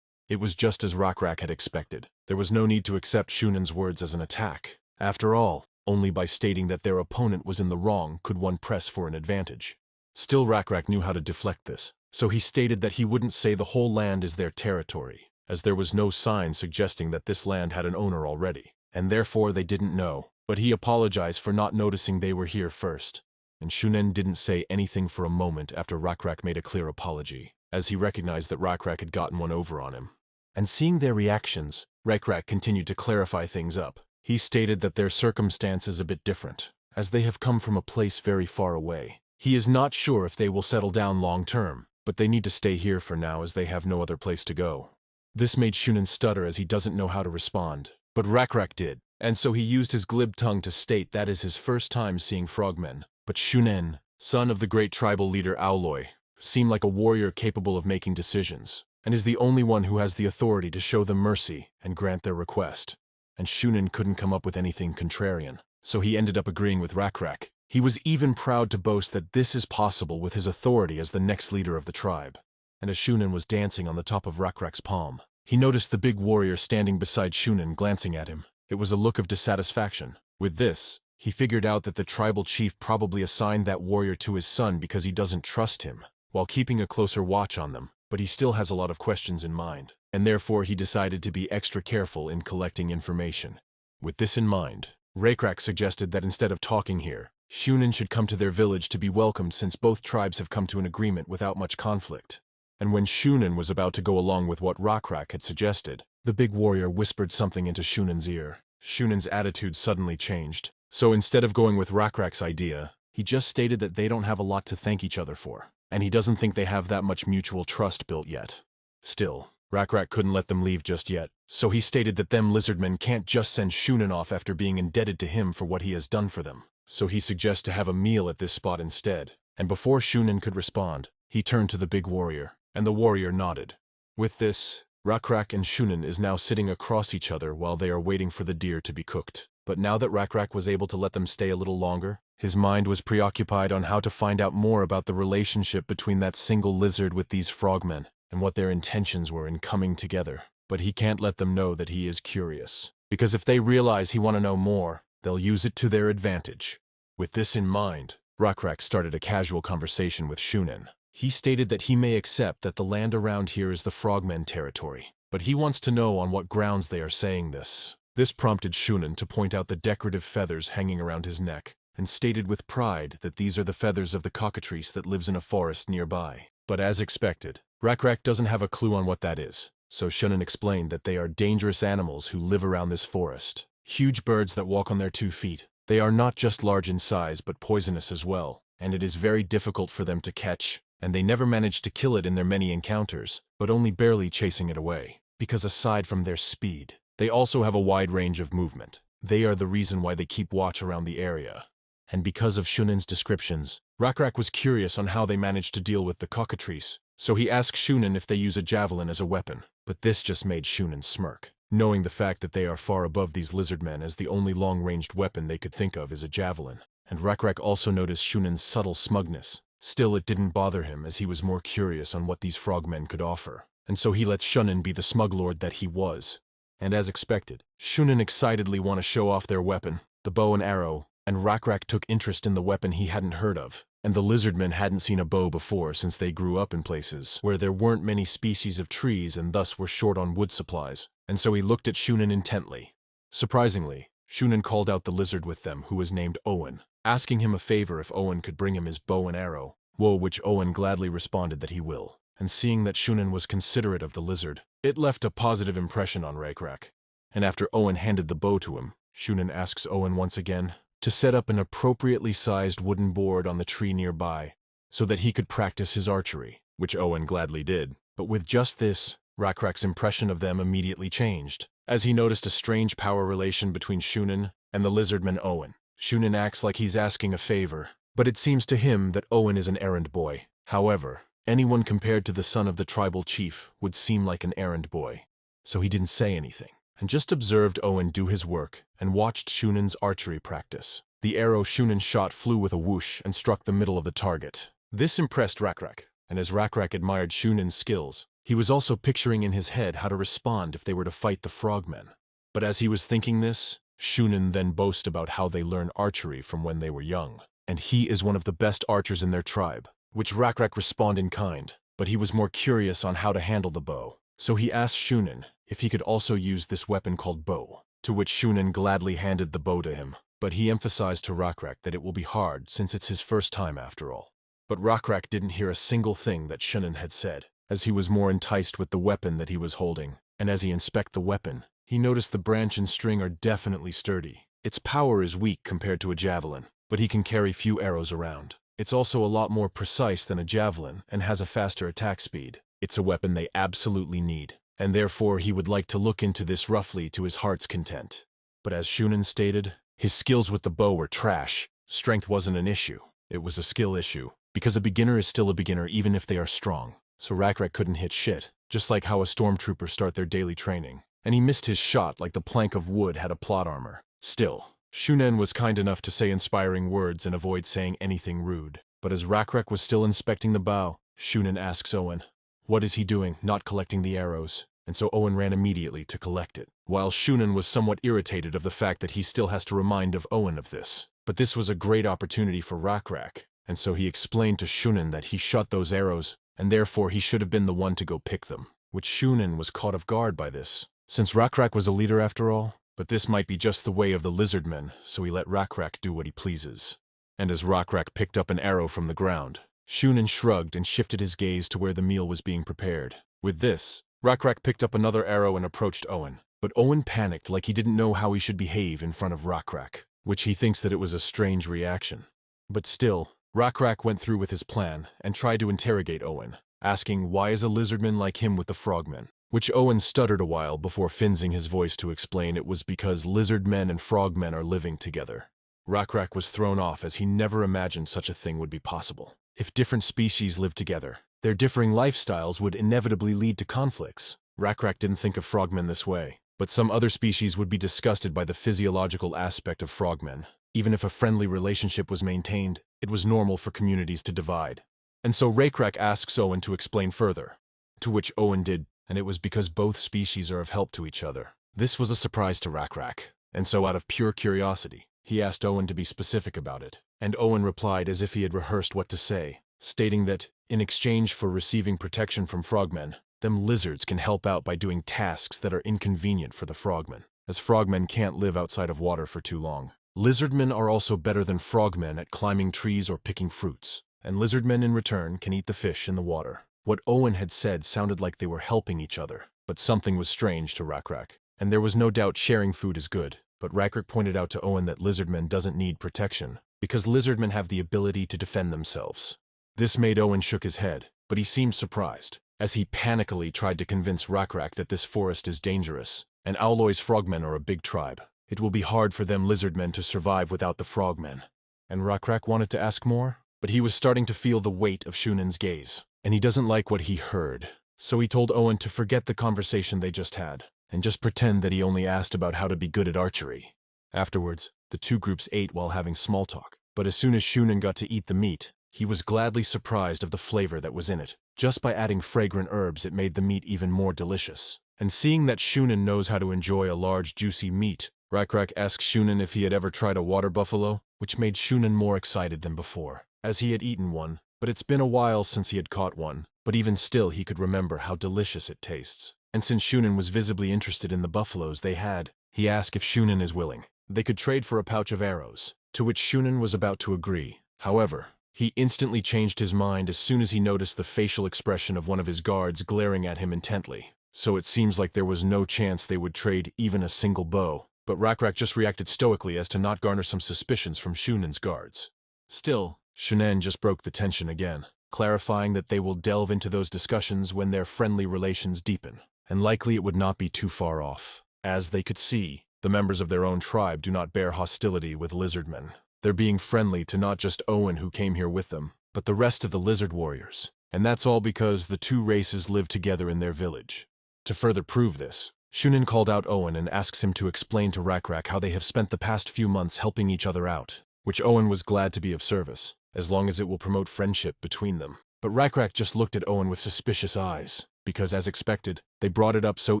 S1: It was just as RECAPS had expected. There was no need to accept Shunan's words as an attack. After all, only by stating that their opponent was in the wrong could one press for an advantage. Still, RECAPS knew how to deflect this, so he stated that he wouldn't say the whole land is their territory, as there was no sign suggesting that this land had an owner already, and therefore they didn't know. But he apologized for not noticing they were here first, and Shunan didn't say anything for a moment after RECAPS made a clear apology, as he recognized that RECAPS had gotten one over on him. And seeing their reactions, RECAPS continued to clarify things up. He stated that their circumstance is a bit different, as they have come from a place very far away. He is not sure if they will settle down long term, but they need to stay here for now as they have no other place to go. This made Shunan stutter as he doesn't know how to respond, but RECAPS did, and so he used his glib tongue to state that is his first time seeing frogmen. But Shunan, son of the great tribal leader Auloi, seemed like a warrior capable of making decisions, and is the only one who has the authority to show them mercy and grant their request. And Shunan couldn't come up with anything contrarian, so he ended up agreeing with RECAPS. He was even proud to boast that this is possible with his authority as the next leader of the tribe. And as Shunan was dancing on the top of RECAPS' palm, he noticed the big warrior standing beside Shunan glancing at him. It was a look of dissatisfaction, With this, he figured out that the tribal chief probably assigned that warrior to his son because he doesn't trust him, while keeping a closer watch on them, but he still has a lot of questions in mind, and therefore he decided to be extra careful in collecting information. With this in mind, RECAPS suggested that instead of talking here, Shunin should come to their village to be welcomed since both tribes have come to an agreement without much conflict. And when Shunin was about to go along with what RECAPS had suggested, the big warrior whispered something into Shunin's ear. Shunin's attitude suddenly changed, so instead of going with RECAPS' idea, he just stated that they don't have a lot to thank each other for, and he doesn't think they have that much mutual trust built yet. Still, RECAPS couldn't let them leave just yet, so he stated that them lizardmen can't just send Shunin off after being indebted to him for what he has done for them. So he suggests to have a meal at this spot instead, and before Shunin could respond, he turned to the big warrior, and the warrior nodded. With this, RECAPS and Shunin is now sitting across each other while they are waiting for the deer to be cooked. But now that RECAPS was able to let them stay a little longer, his mind was preoccupied on how to find out more about the relationship between that single lizard with these frogmen, and what their intentions were in coming together. But he can't let them know that he is curious, because if they realize he want to know more, they'll use it to their advantage. With this in mind, RECAPS started a casual conversation with Shunin. He stated that he may accept that the land around here is the frogmen territory, but he wants to know on what grounds they are saying this. This prompted Shunin to point out the decorative feathers hanging around his neck, and stated with pride that these are the feathers of the cockatrice that lives in a forest nearby. But as expected, RECAPS doesn't have a clue on what that is, so Shunin explained that they are dangerous animals who live around this forest. Huge birds that walk on their 2 feet. They are not just large in size but poisonous as well, and it is very difficult for them to catch, and they never manage to kill it in their many encounters, but only barely chasing it away, because aside from their speed, they also have a wide range of movement. They are the reason why they keep watch around the area. And because of Shunin's descriptions, RECAPS was curious on how they managed to deal with the cockatrice, so he asked Shunin if they use a javelin as a weapon, but this just made Shunin smirk, knowing the fact that they are far above these lizardmen as the only long-ranged weapon they could think of is a javelin. And RECAPS also noticed Shunin's subtle smugness. Still, it didn't bother him as he was more curious on what these frogmen could offer, and so he let Shunin be the smuglord that he was. And as expected, Shunin excitedly want to show off their weapon, the bow and arrow, and RECAPS took interest in the weapon he hadn't heard of, and the lizardmen hadn't seen a bow before since they grew up in places where there weren't many species of trees and thus were short on wood supplies, and so he looked at Shunin intently. Surprisingly, Shunin called out the lizard with them who was named Owen, asking him a favor if Owen could bring him his bow and arrow, which Owen gladly responded that he will, and seeing that Shunin was considerate of the lizard, it left a positive impression on RECAPS. And after Owen handed the bow to him, Shunin asks Owen once again to set up an appropriately sized wooden board on the tree nearby, so that he could practice his archery, which Owen gladly did. But with just this, RECAPS' impression of them immediately changed, as he noticed a strange power relation between Shunin and the lizardman Owen. Shunin acts like he's asking a favor, but it seems to him that Owen is an errand boy. However, anyone compared to the son of the tribal chief would seem like an errand boy, so he didn't say anything, and just observed Owen do his work and watched Shunin's archery practice. The arrow Shunin shot flew with a whoosh and struck the middle of the target. This impressed RECAPS, and as RECAPS admired Shunin's skills, he was also picturing in his head how to respond if they were to fight the frogmen. But as he was thinking this, Shunin then boasted about how they learn archery from when they were young, and he is one of the best archers in their tribe, which RECAPS responded in kind, but he was more curious on how to handle the bow. So he asked Shunin if he could also use this weapon called bow, to which Shunin gladly handed the bow to him, but he emphasized to RECAPS that it will be hard since it's his first time after all. But RECAPS didn't hear a single thing that Shunin had said, as he was more enticed with the weapon that he was holding, and as he inspected the weapon, he noticed the branch and string are definitely sturdy. Its power is weak compared to a javelin, but he can carry few arrows around. It's also a lot more precise than a javelin and has a faster attack speed. It's a weapon they absolutely need, and therefore he would like to look into this roughly to his heart's content. But as Shunin stated, his skills with the bow were trash. Strength wasn't an issue. It was a skill issue, because a beginner is still a beginner even if they are strong. So RECAPS couldn't hit shit, just like how a stormtrooper start their daily training. And he missed his shot like the plank of wood had a plot armor. Still, Shunin was kind enough to say inspiring words and avoid saying anything rude. But as RECAPS was still inspecting the bow, Shunin asks Owen, what is he doing, not collecting the arrows? and so Owen ran immediately to collect it, while Shunin was somewhat irritated of the fact that he still has to remind Owen of this. But this was a great opportunity for RECAPS, and so he explained to Shunin that he shot those arrows, and therefore he should have been the one to go pick them, which Shunin was caught off guard by this, since RECAPS was a leader after all. But this might be just the way of the lizardmen, so he let RECAPS do what he pleases. And as RECAPS picked up an arrow from the ground, Shunin shrugged and shifted his gaze to where the meal was being prepared. With this, RECAPS picked up another arrow and approached Owen, but Owen panicked like he didn't know how he should behave in front of RECAPS, which he thinks that it was a strange reaction. But still, RECAPS went through with his plan and tried to interrogate Owen, asking why is a lizardman like him with the frogmen, which Owen stuttered a while before finzing his voice to explain it was because lizardmen and frogmen are living together. RECAPS was thrown off as he never imagined such a thing would be possible. If different species lived together, their differing lifestyles would inevitably lead to conflicts. RECAPS didn't think of frogmen this way, but some other species would be disgusted by the physiological aspect of frogmen. Even if a friendly relationship was maintained, it was normal for communities to divide. And so RECAPS asks Owen to explain further, to which Owen did, and it was because both species are of help to each other. This was a surprise to RECAPS, and so out of pure curiosity, he asked Owen to be specific about it, and Owen replied as if he had rehearsed what to say, stating that, in exchange for receiving protection from frogmen, them lizards can help out by doing tasks that are inconvenient for the frogmen, as frogmen can't live outside of water for too long. Lizardmen are also better than frogmen at climbing trees or picking fruits, and lizardmen in return can eat the fish in the water. What Owen had said sounded like they were helping each other, but something was strange to RECAPS, and there was no doubt sharing food is good. But RECAPS pointed out to Owen that lizardmen doesn't need protection, because lizardmen have the ability to defend themselves. This made Owen shook his head, but he seemed surprised, as he panically tried to convince RECAPS that this forest is dangerous, and Owloy's frogmen are a big tribe. It will be hard for them lizardmen to survive without the frogmen. And RECAPS wanted to ask more, but he was starting to feel the weight of Shunin's gaze, and he doesn't like what he heard. So he told Owen to forget the conversation they just had, and just pretend that he only asked about how to be good at archery. Afterwards, the two groups ate while having small talk, but as soon as Shunin got to eat the meat, he was gladly surprised of the flavor that was in it. Just by adding fragrant herbs, it made the meat even more delicious. And seeing that Shunin knows how to enjoy a large, juicy meat, RECAPS asked Shunin if he had ever tried a water buffalo, which made Shunin more excited than before, as he had eaten one, but it's been a while since he had caught one, but even still he could remember how delicious it tastes. And since Shunin was visibly interested in the buffaloes they had, he asked if Shunin is willing. They could trade for a pouch of arrows, to which Shunin was about to agree. However, he instantly changed his mind as soon as he noticed the facial expression of one of his guards glaring at him intently. So it seems like there was no chance they would trade even a single bow, but RECAPS just reacted stoically as to not garner some suspicions from Shunin's guards. Still, Shunin just broke the tension again, clarifying that they will delve into those discussions when their friendly relations deepen, and likely it would not be too far off. As they could see, the members of their own tribe do not bear hostility with lizardmen. They're being friendly to not just Owen who came here with them, but the rest of the lizard warriors, and that's all because the two races live together in their village. To further prove this, Shunin called out Owen and asks him to explain to RECAPS how they have spent the past few months helping each other out, which Owen was glad to be of service, as long as it will promote friendship between them. But RECAPS just looked at Owen with suspicious eyes, because as expected, they brought it up so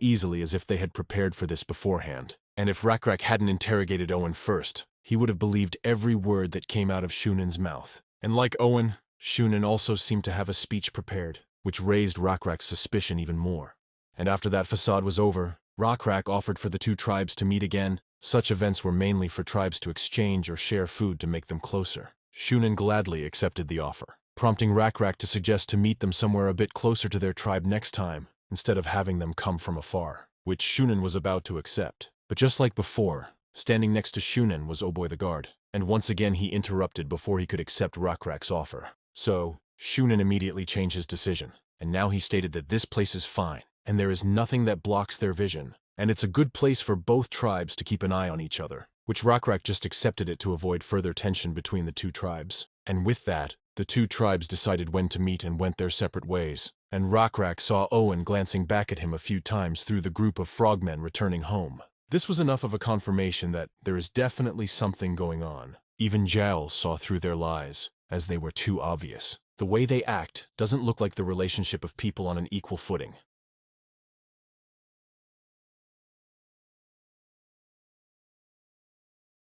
S1: easily as if they had prepared for this beforehand. And if RECAPS hadn't interrogated Owen first, he would have believed every word that came out of Shunin's mouth. And like Owen, Shunin also seemed to have a speech prepared, which raised RECAPS' suspicion even more. And after that facade was over, RECAPS offered for the two tribes to meet again. Such events were mainly for tribes to exchange or share food to make them closer. Shunin gladly accepted the offer, prompting RECAPS to suggest to meet them somewhere a bit closer to their tribe next time, instead of having them come from afar, which Shunin was about to accept. But just like before, standing next to Shunin was Oboy the guard, and once again he interrupted before he could accept RECAPS' offer. So, Shunin immediately changed his decision, and now he stated that this place is fine, and there is nothing that blocks their vision, and it's a good place for both tribes to keep an eye on each other, which RECAPS just accepted it to avoid further tension between the two tribes. And with that, the two tribes decided when to meet and went their separate ways, and RECAPS saw Owen glancing back at him a few times through the group of frogmen returning home. This was enough of a confirmation that there is definitely something going on. Even Jowl saw through their lies, as they were too obvious. The way they act doesn't look like the relationship of people on an equal footing.